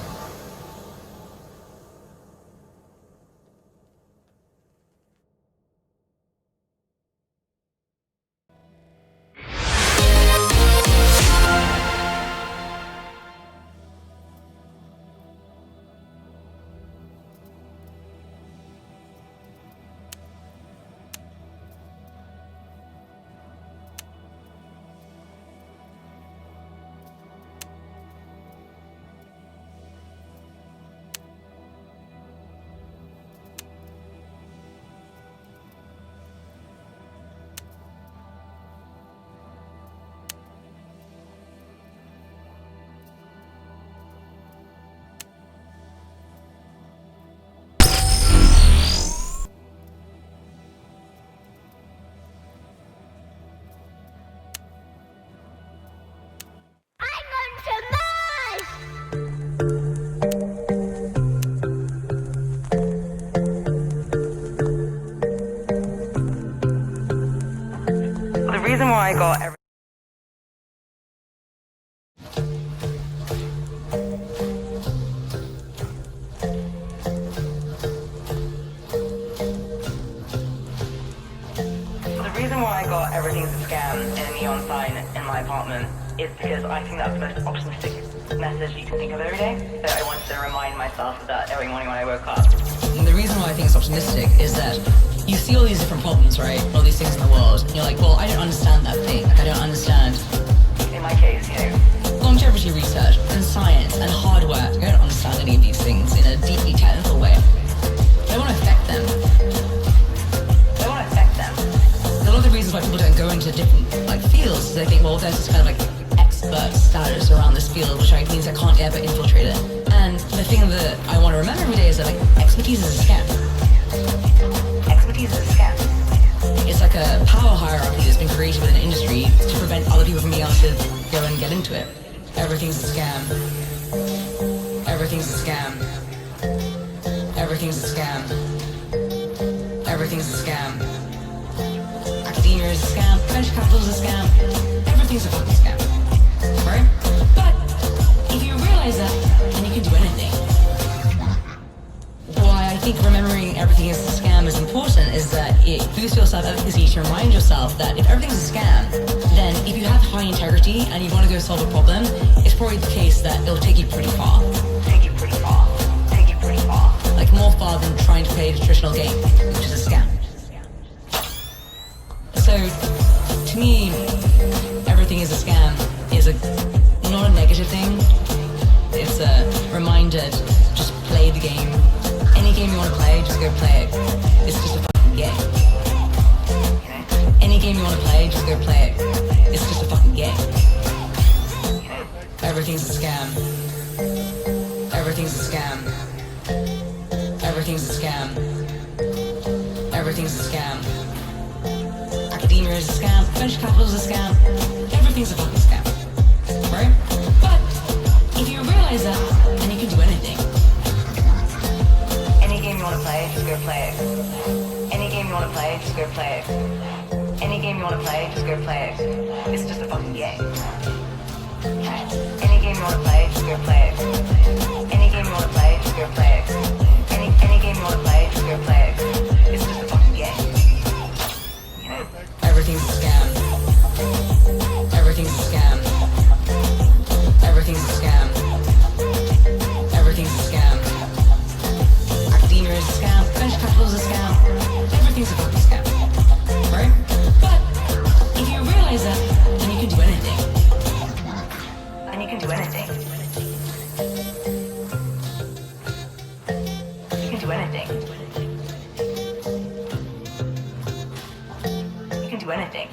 reason why I got every everything's a scam in a neon sign in my apartment is because I think that's the most optimistic message you can think of every day. So I wanted to remind myself of that every morning when I woke up. And the reason why I think it's optimistic is that you see all these different problems, right? All these things in the world, and you're like, well, I don't understand that thing. Like, I don't understand. In my case, you know, longevity research and science and hardware. I don't understand any of these things in a deeply technical way. I want to affect them. A lot of the reasons why people don't go into different fields is they think, well, there's this kind of expert status around this field, which means I can't ever infiltrate it. And the thing that I want to remember every day is that expertise is a scam. Expertise is a scam. It's like a power hierarchy that's been created within an industry to prevent other people from being able to go and get into it. Everything's a scam. Everything's a scam. Everything's a scam. Everything's a scam. Academia is a scam, venture capital is a scam, everything's a fucking scam, right? But if you realize that, then you can do anything. Why I think remembering everything is a scam is important is that it boosts your self-efficacy to remind yourself that if everything's a scam, then if you have high integrity and you want to go solve a problem, it's probably the case that it'll take you pretty far. Take you pretty far. Take you pretty far. Like more far than trying to play a traditional game, which is a scam. So, to me, everything is a scam is not a negative thing. It's a reminder to just play the game. Any game you want to play, just go play it. It's just a fucking game. Any game you want to play, just go play it. It's just a fucking game. Everything's a scam. Everything's a scam. Everything's a scam. Everything's a scam. Academia is a scam, venture capital is a scam, everything's a fucking scam, right? But if you realize that, then you can do anything. Any game you want to play, just go play it. Any game you want to play, just go play it. Any game you want to play, just go play it. It's just a fucking game. Any game you want to play, just go play it. Any game you want to play, just go play it. Any game you want to play, just go play it. It's just a fucking game. Everything's a scam. Everything's a scam. Everything's a scam. Everything's a scam. Academia is a scam. Venture capital is a scam. Everything's a fucking scam. Right? But if you realize that, then you can do anything. And you can do anything. do anything. You can do anything.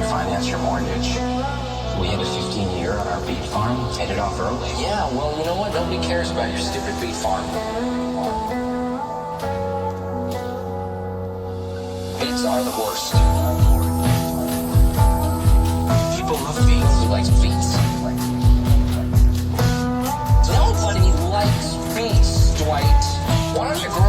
refinance your mortgage. We had a 15-year on our beet farm, paid it off early. Yeah, well, you know what? Nobody cares about your stupid beet farm. Beets are the worst. People love beets. Who likes beets? Nobody likes beets, Dwight. Why don't you grow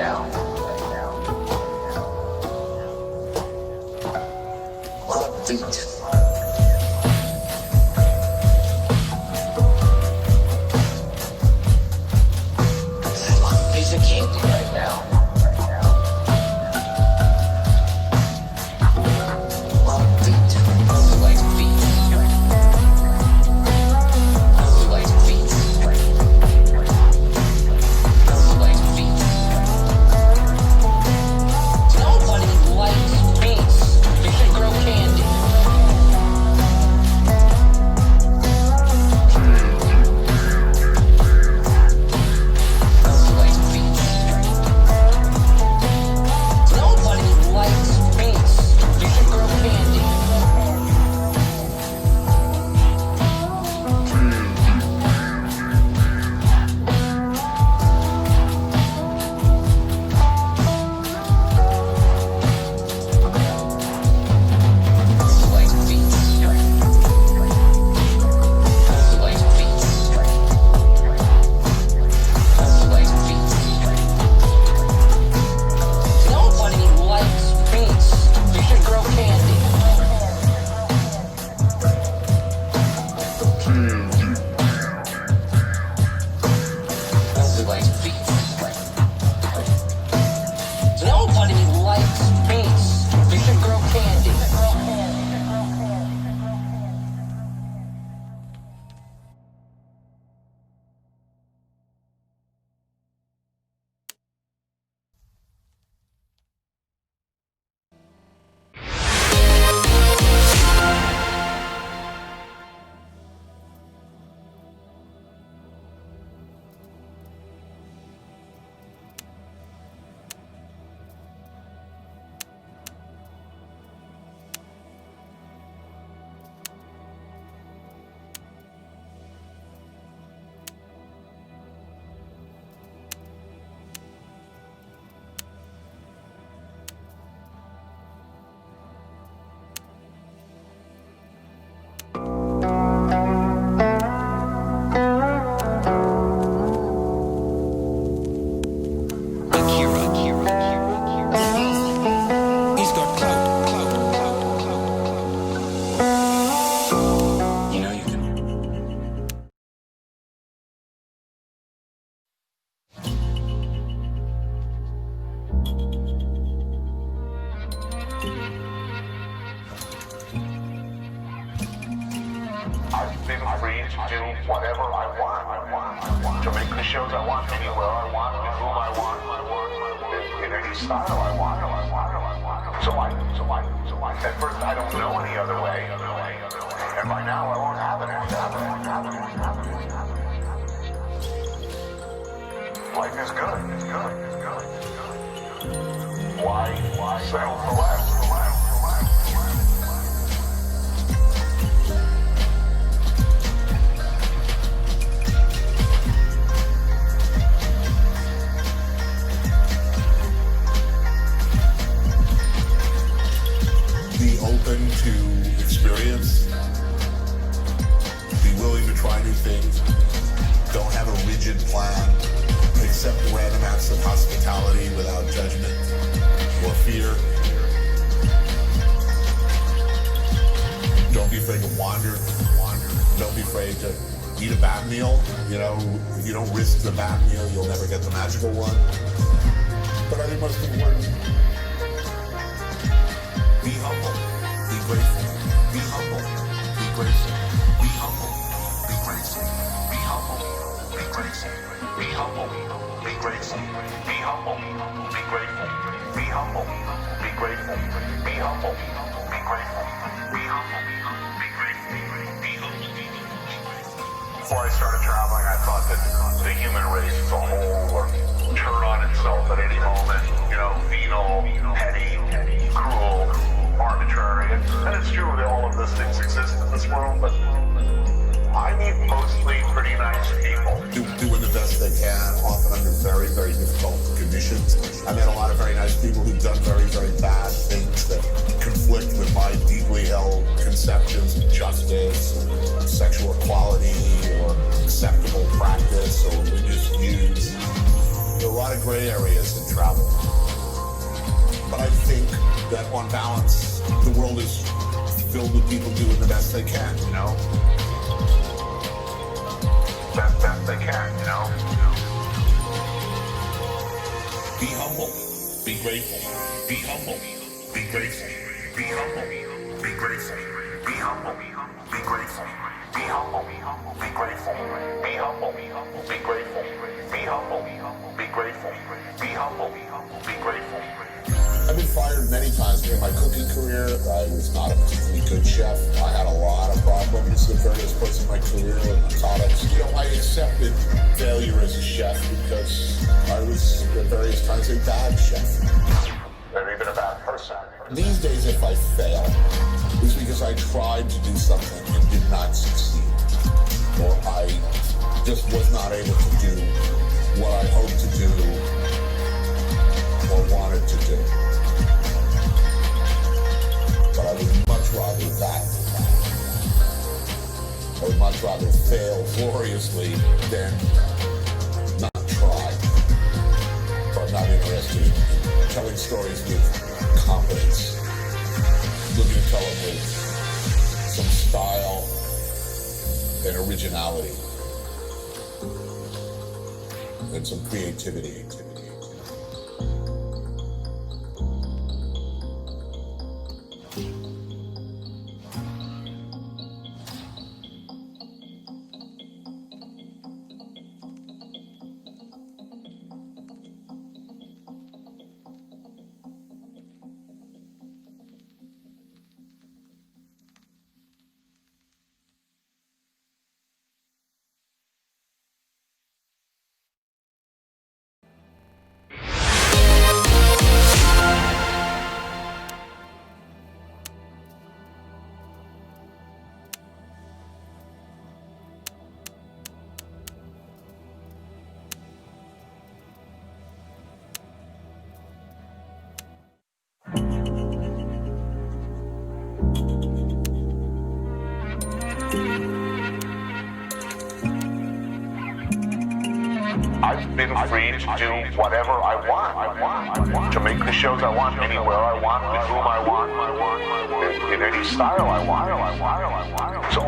now. Love beat. Piece of candy right now. Love beat. Who likes beat? Who likes beat? Who likes beat? Nobody likes beats. You should grow candy. Before I started traveling, I thought that the human race as a whole would turn on itself at any moment. You know, venal, petty, cruel, arbitrary. And it's true that all of those things exist in this world, but I meet mostly pretty nice people. Doing the best they can, often under very, very difficult conditions. I met a lot of very nice people who've done very, very bad things that conflict with my deeply held conceptions of justice, or sexual equality, or acceptable practice, or religious views. There are a lot of gray areas in travel. But I think that on balance, the world is filled with people doing the best they can, you know? Best they can, you know? Be humble, be grateful. Be humble, be grateful. Be humble, be grateful. Be humble, be grateful. Be humble, be grateful. Be humble, be grateful. Be humble, be grateful. Be humble, be grateful. I've been fired many times in my cooking career. I was not a particularly good chef. I had a lot of problems at various points in my career with narcotics. You know, I accepted failure as a chef because I was at various times a bad chef. Maybe even a bad person. These days, if I fail, it's because I tried to do something and did not succeed. Or I just was not able to do what I hoped to do or wanted to do. But I would much rather that. I would much rather fail gloriously than not try. But I'm not interested in telling stories with confidence. Looking to tell them with some style and originality and some creativity. I've been free to do whatever I want. To make the shows I want, anywhere I want, with whom I want, in any style I want. So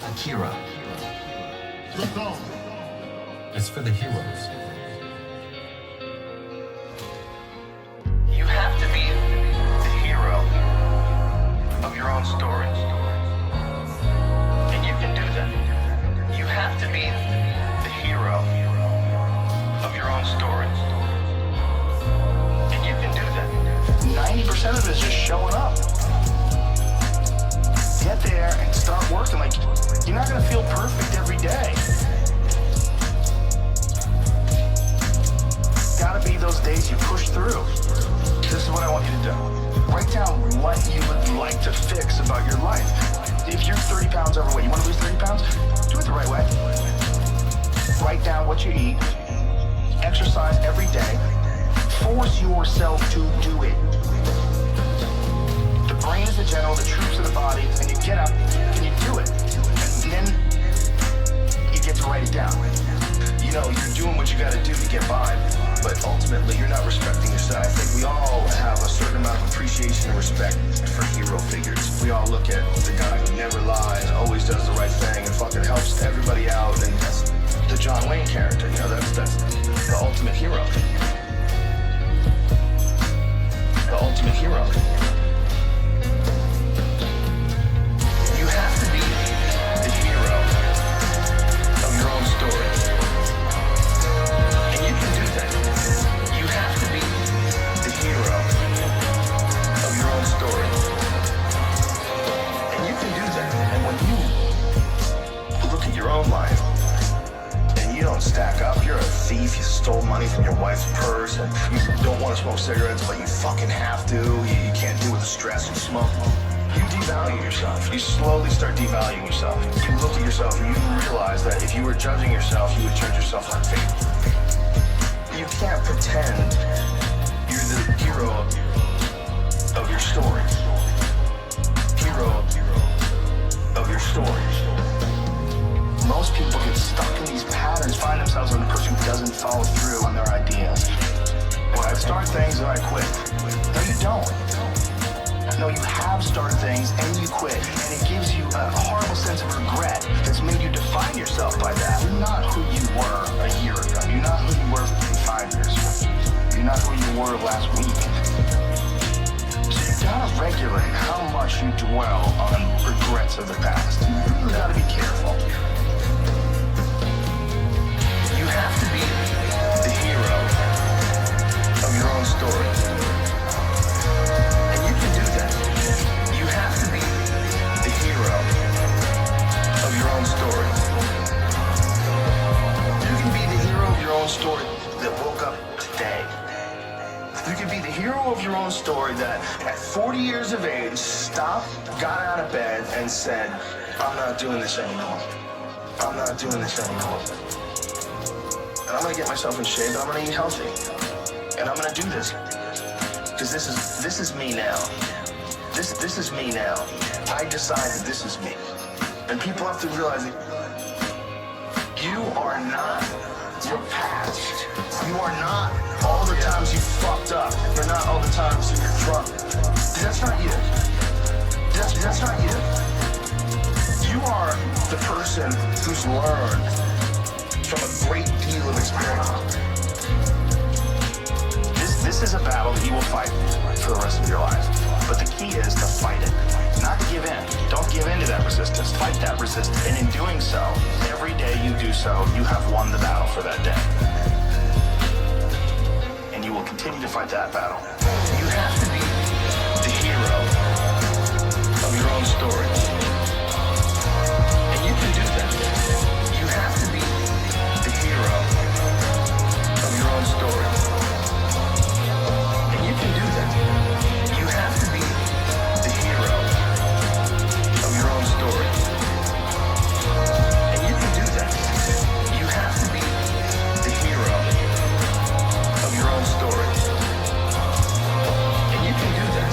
Akira. It's for the heroes. You have to be the hero of your own story. And you can do that. You have to be the hero of your own story. And you can do that. 90% of it is just showing up. Get there and start working. Like, you're not gonna feel perfect every day. Gotta be those days you push through. This is what I want you to do. Write down what you would like to fix about your life. If you're 30 pounds overweight, you want to lose 30 pounds? Do it the right way. Write down what you eat. Exercise every day. Force yourself to do it. The brain is the general, the troops are the body, and you get up and you do it. And then you get to write it down. You know, you're doing what you gotta do to get by, but ultimately you're not respecting yourself. I think we all have a certain amount of appreciation and respect for hero figures. We all look at the guy who never lies, always does the right thing, and fucking helps everybody out, and that's the John Wayne character, you know, that's the ultimate hero. The ultimate hero. You have to be the hero of your own story. And you can do that. You have to be the hero of your own story. And you can do that. And when you look at your own life and you don't stack up, you're a thief, you stole money from your wife's purse, and you don't want to smoke cigarettes, but you fucking have to. You can't deal with the stress of smoke. You devalue yourself. You slowly start devaluing yourself. You look at yourself and you realize that if you were judging yourself, you would judge yourself unfaithfully. You can't pretend you're the hero have started things and you quit, and it gives you a horrible sense of regret that's made you define yourself by that. You're not who you were a year ago. You're not who you were 5 years ago. You're not who you were last week. So you gotta regulate how much you dwell on regrets of the past. You gotta be careful. You have to be the hero of your own story. And you can do that. You have to be the hero of your own story. You can be the hero of your own story that woke up today. You can be the hero of your own story that at 40 years of age stopped, got out of bed and said, I'm not doing this anymore. I'm not doing this anymore. And I'm gonna get myself in shape, and I'm gonna eat healthy. And I'm gonna do this. Because this is me now. This is me now. I decided this is me. And people have to realize that you are not your past. You are not all the times you fucked up. You're not all the times you're drunk. That's not you. That's not you. You are the person who's learned from a great deal of experience. This is a battle that you will fight for the rest of your life. But the key is to fight it, not to give in. Don't give in to that resistance. Fight that resistance. And in doing so, every day you do so, you have won the battle for that day. And you will continue to fight that battle. You have to be the hero of your own story. And you can do that. You have to be the hero of your own story. And you can do that. You have to be the hero of your own story. And you can do that. You have to be the hero of your own story. And you can do that.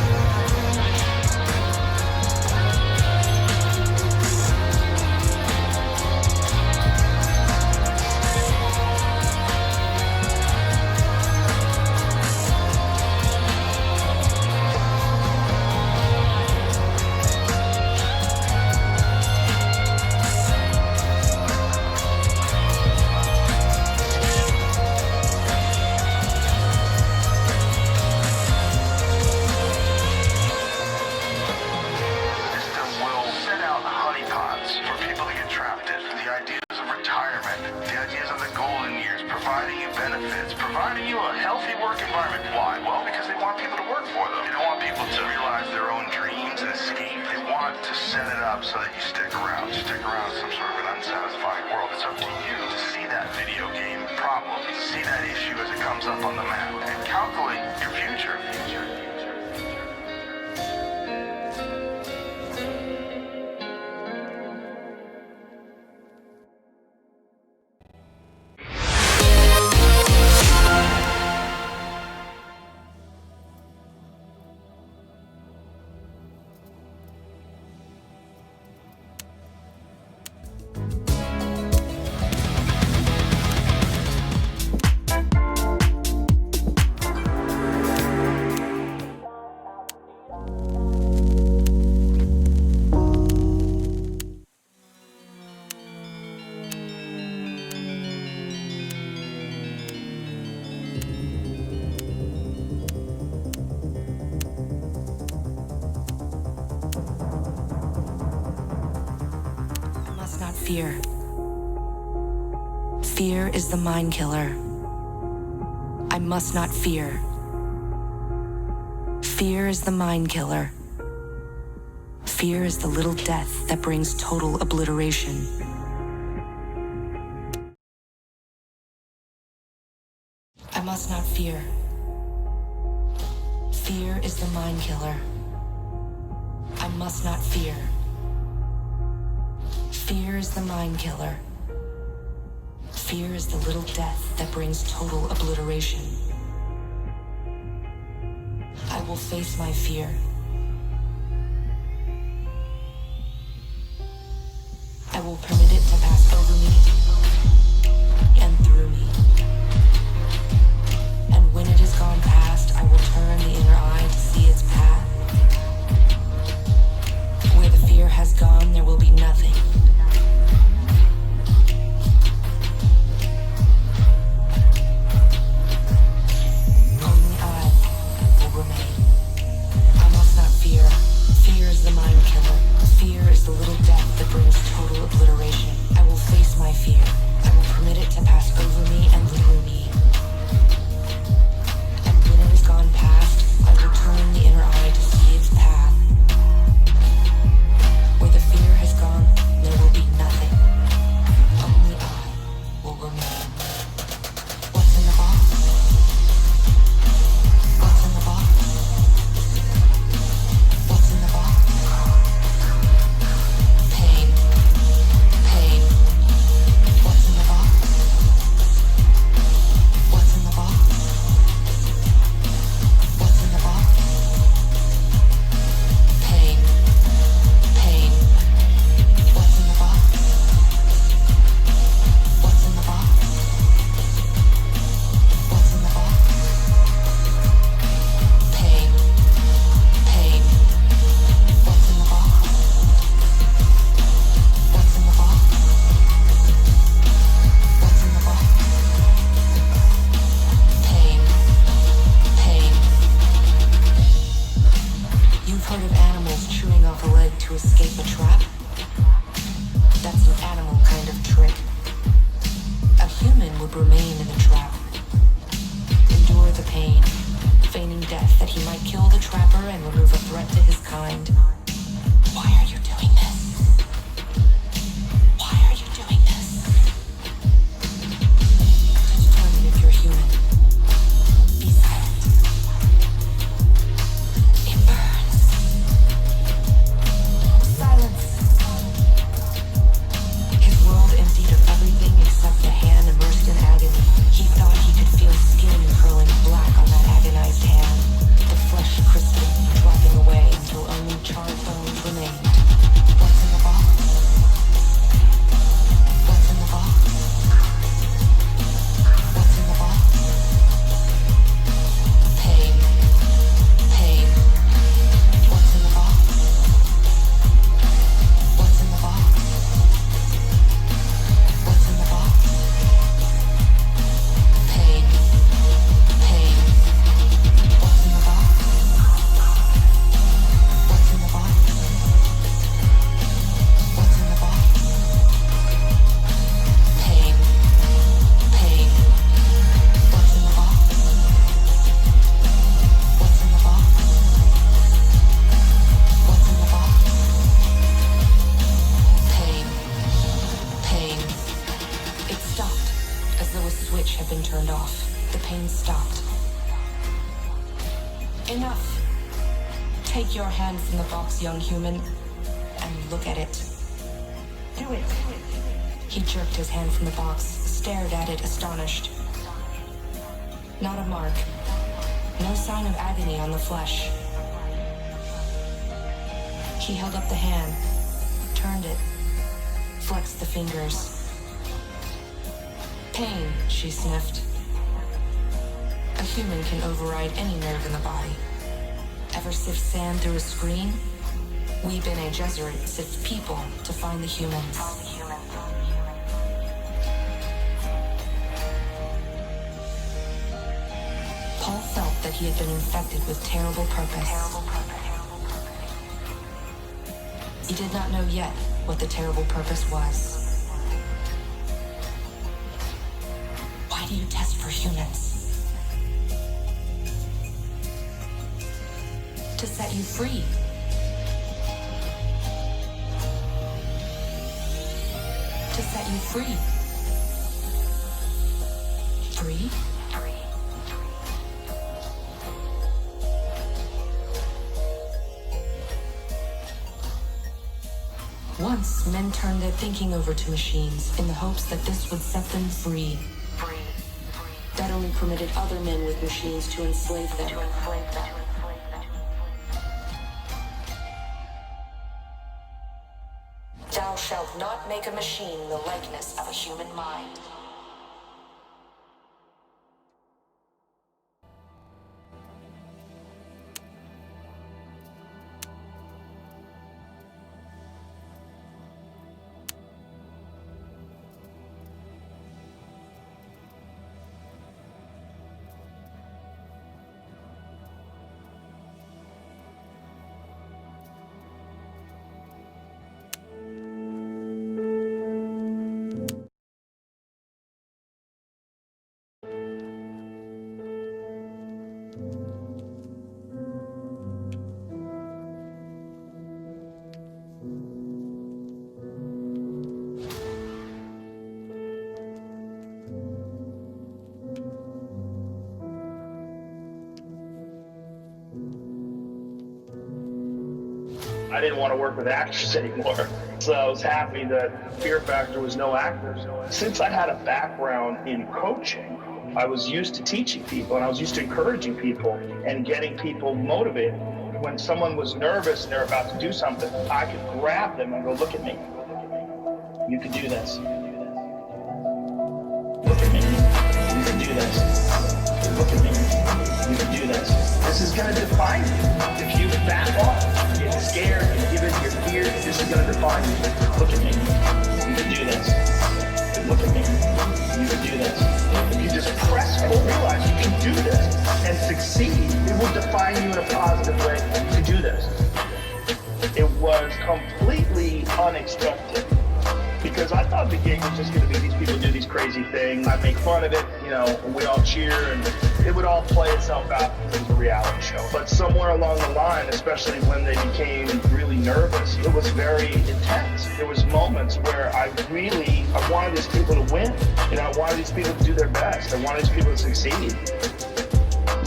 Fear. Fear is the mind killer. I must not fear. Fear is the mind killer. Fear is the little death that brings total obliteration. I must not fear. Fear is the mind killer. I must not fear. Fear is the mind killer. Fear is the little death that brings total obliteration. I will face my fear. I will permit it to pass over me and through me. And when it has gone past, I will turn the inner eye to see its path. mind killer. Fear is the little death that brings total obliteration. I will face my fear. I will permit it to pass over me and through me. And when it has gone past, I will turn the inner eye to see its path. Where the fear has gone, there will be nothing. Only I will remain. What's in the box? What's in the box? What's in the box? Pain. Pain. What's in the box? What's in the box? What's in the box? Pain. Pain. What's in the box? What's in the box? What's in the box? Pain. Pain. What's in the box? What's in the box? What's in the box? Pain. Pain. You've heard of animals chewing off a leg to escape a trap? That's an animal kind of trick. A human would remain in the trap, endure the pain, feigning death that he might kill the trapper and remove a threat to his kind. Why are you doing this? Why are you doing this? To determine if you're human, be silent. It burns. Silence. His world emptied of everything except the hand immersed in agony. He thought he could feel skin curling black on that agonized hand. The flesh crystal dropping away until only charred bones remained. What's in the box? What's in the box? What's in the box? Pain. Pain. What's in the box? What's in the box? What's in the box? Pain. Pain. What's in the box? What's in the box? What's in the box? Pain. Pain. What's in the box? What's in the box? What's in the box? Pain. Pain. It stopped, as though a switch had been turned off. The pain stopped. Enough. Take your hand from the box, young human, and look at it. Do it. He jerked his hand from the box, stared at it astonished. Not a mark. No sign of agony on the flesh. He held up the hand, turned it, flexed the fingers. Pain, she sniffed. A human can override any nerve in the body. Ever sift sand through a screen? We Bene Gesserit sift people to find the humans. Paul felt that he had been infected with terrible purpose. He did not know yet what the terrible purpose was. Why do you test for humans? To set you free. To set you free. Free? Once, men turned their thinking over to machines in the hopes that this would set them free. That only permitted other men with machines to enslave them. Thou shalt not make a machine the likeness of a human mind. I didn't want to work with actors anymore. So I was happy that Fear Factor was no actors. Since I had a background in coaching, I was used to teaching people and I was used to encouraging people and getting people motivated. When someone was nervous and they're about to do something, I could grab them and go, look at me. You can do this. Look at me. You can do this. Look at me. You can do this. This is going to define you. If you back off, get scared, and give in to your fear, this is going to define you. Look at me. You can do this. Look at me. You can do this. If you just press forward, realize you can do this and succeed, it will define you in a positive way to do this. It was completely unexpected. Because I thought the gig was just going to be these people do these crazy things. I'd make fun of it, you know, and we all cheer, and it would all play itself out as a reality show. But somewhere along the line, especially when they became really nervous, it was very intense. There was moments where I wanted these people to win. You know, I wanted these people to do their best. I wanted these people to succeed.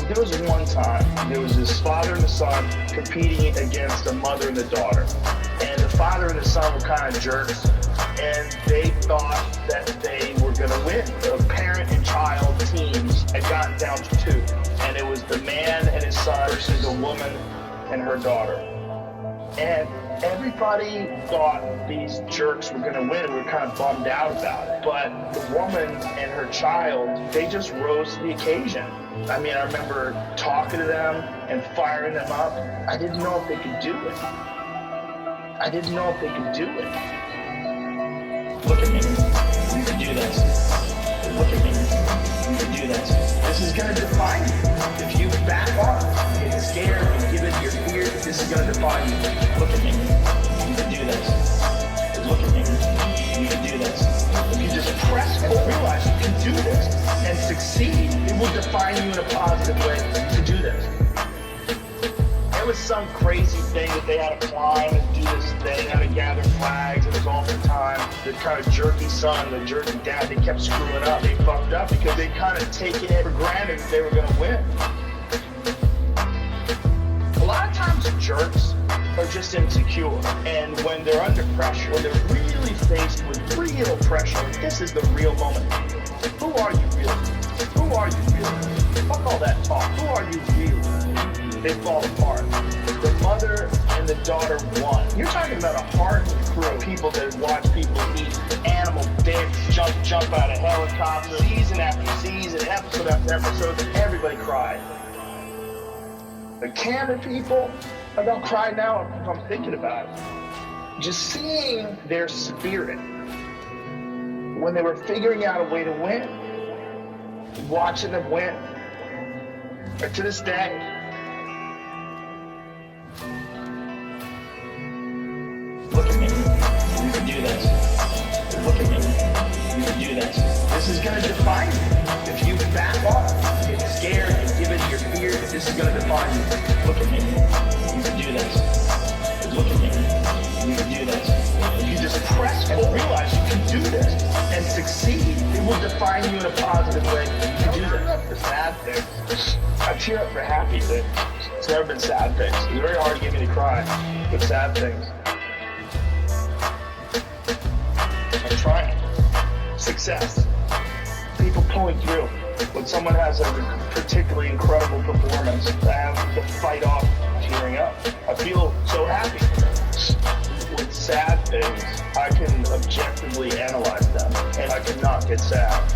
There was one time, there was this father and the son competing against a mother and the daughter. And the father and the son were kind of jerks. And they thought that they were going to win. The parent and child teams had gotten down to 2. And it was the man and his son versus a woman and her daughter. And everybody thought these jerks were going to win. We were kind of bummed out about it. But the woman and her child, they just rose to the occasion. I mean, I remember talking to them and firing them up. I didn't know if they could do it. I didn't know if they could do it. Look at me. You can do this. Look at me. You can do this. This is going to define you. If you back off, get scared, and give in to your fear, this is going to define you. Look at me. You can do this. Look at me. You can do this. If you just press forward, realize you can do this and succeed, it will define you in a positive way to do this. It was some crazy thing that they had to climb and do this thing, had to gather flags. It was all the time. The kind of jerky son, the jerky dad, they kept screwing up. They fucked up because they kind of taken it for granted that they were going to win. A lot of times jerks are just insecure. And when they're under pressure, when they're really faced with real pressure, this is the real moment. Who are you really? Who are you really? Fuck all that talk. Who are you really? They fall apart. The mother and the daughter won. You're talking about a hardened crew of people that watch people eat animal dicks, jump out of helicopters, season after season, episode after episode, everybody cried. The Canada people, I don't cry now if I'm thinking about it. Just seeing their spirit when they were figuring out a way to win, watching them win, or to this day. Look at me. You can do this. Look at me. You can do this. This is going to define you. If you back off, get scared, and give in to your fear, this is going to define you. Look at me. You can do this. Look at me. You can do this. If you just press and realize you can do this and succeed, it will define you in a positive way to do this. The sad things. I cheer up for happy things. It's never been sad things. It's very hard to get me to cry, but sad things. I'm trying. Success. People pulling through. When someone has a particularly incredible performance, I have to fight off tearing up. I feel so happy. With sad things, I can objectively analyze them, and I cannot get sad.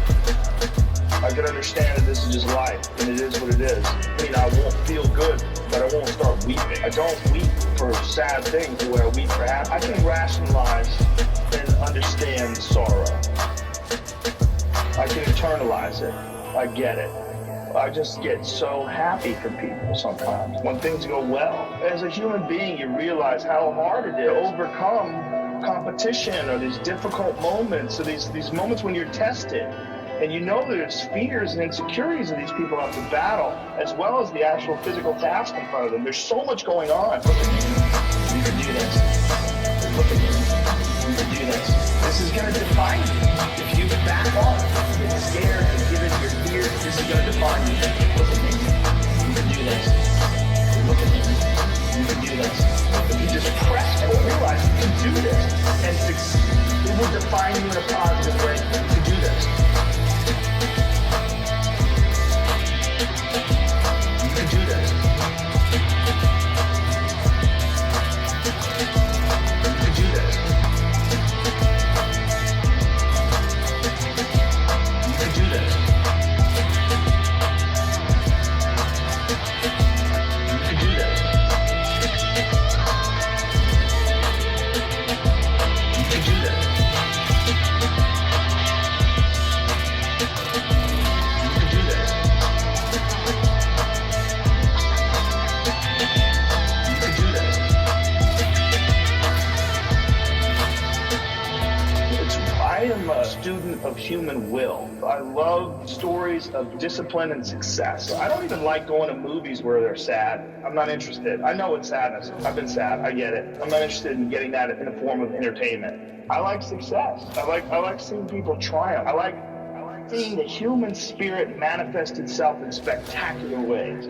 I can understand that this is just life, and it is what it is. I mean, I won't feel good, but I won't start weeping. I don't weep for sad things the way I weep for happy. I can rationalize and understand sorrow. I can internalize it. I get it. I just get so happy for people sometimes when things go well. As a human being, you realize how hard it is to overcome competition or these difficult moments or these moments when you're tested. And you know there's fears and insecurities of these people have to battle, as well as the actual physical task in front of them. There's so much going on. Look at me. You can do this. Look at me. You can do this. This is going to define you. If you back off, get scared, and give in to your fear, this is going to define you. Look at me. You can do this. Look at me. You can do this. If you this press will realize you can do this and succeed. It will define you in a positive way to do this. You can do this. You can do this. You can do this. Student of human will. I love stories of discipline and success. I don't even like going to movies where they're sad. I'm not interested. I know it's sadness. I've been sad. I get it. I'm not interested in getting that in a form of entertainment. I like success. I like seeing people triumph. I like seeing the human spirit manifest itself in spectacular ways.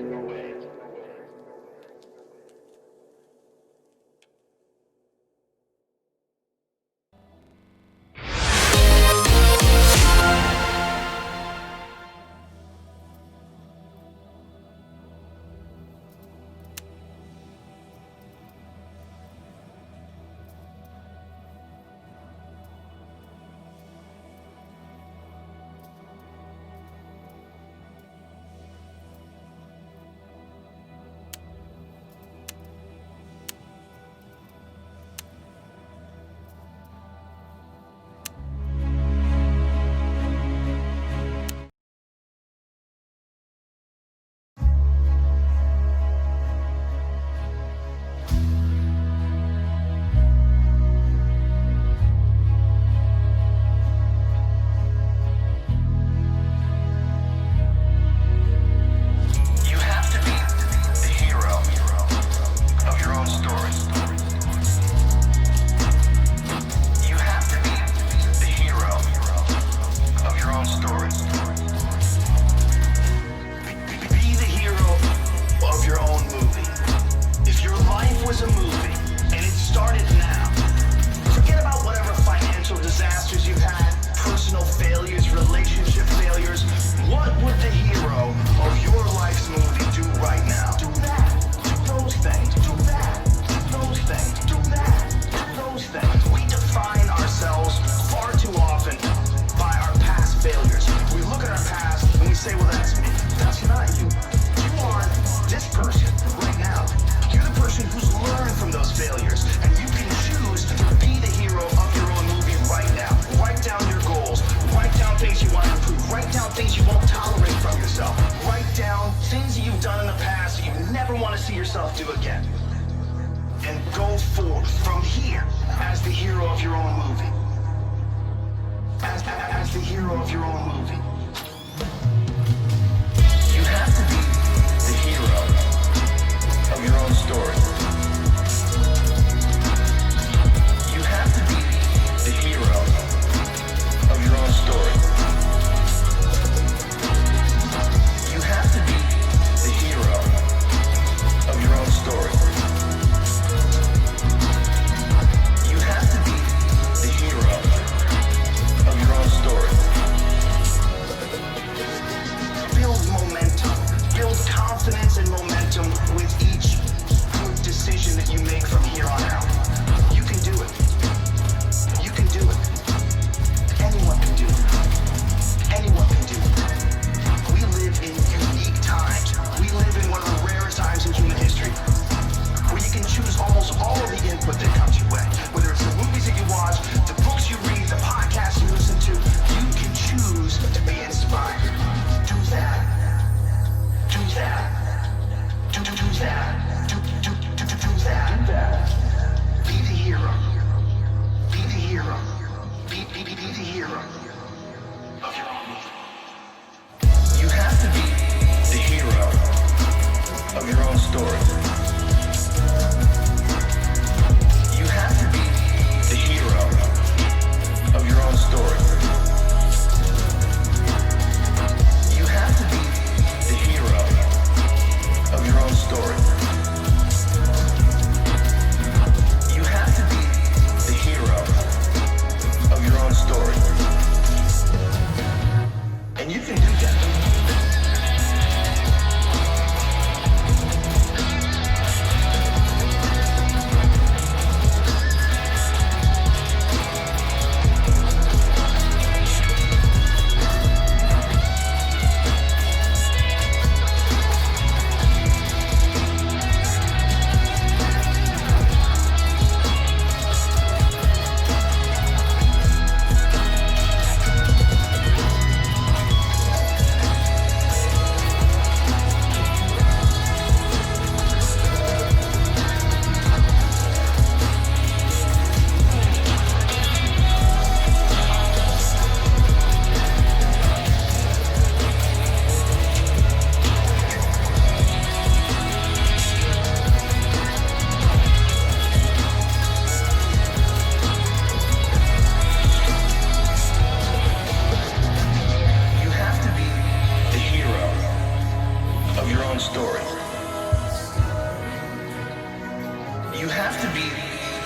have to be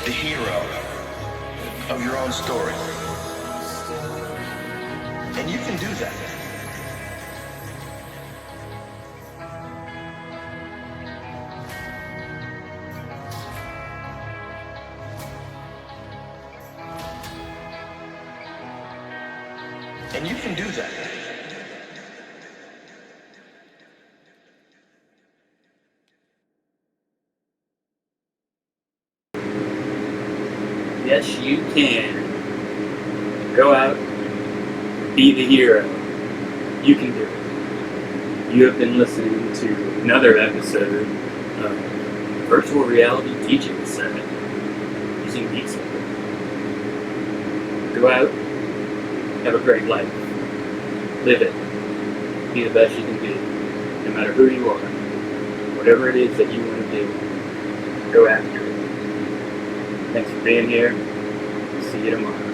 the hero of your own story. And you can do that. And you can do that. Yes, you can. Go out, be the hero. You can do it. You have been listening to another episode of Virtual Reality DJ Set using Beat Saber. Go out, have a great life. Live it. Be the best you can be. No matter who you are. Whatever it is that you want to do, go after it. Thanks for being here. See you tomorrow.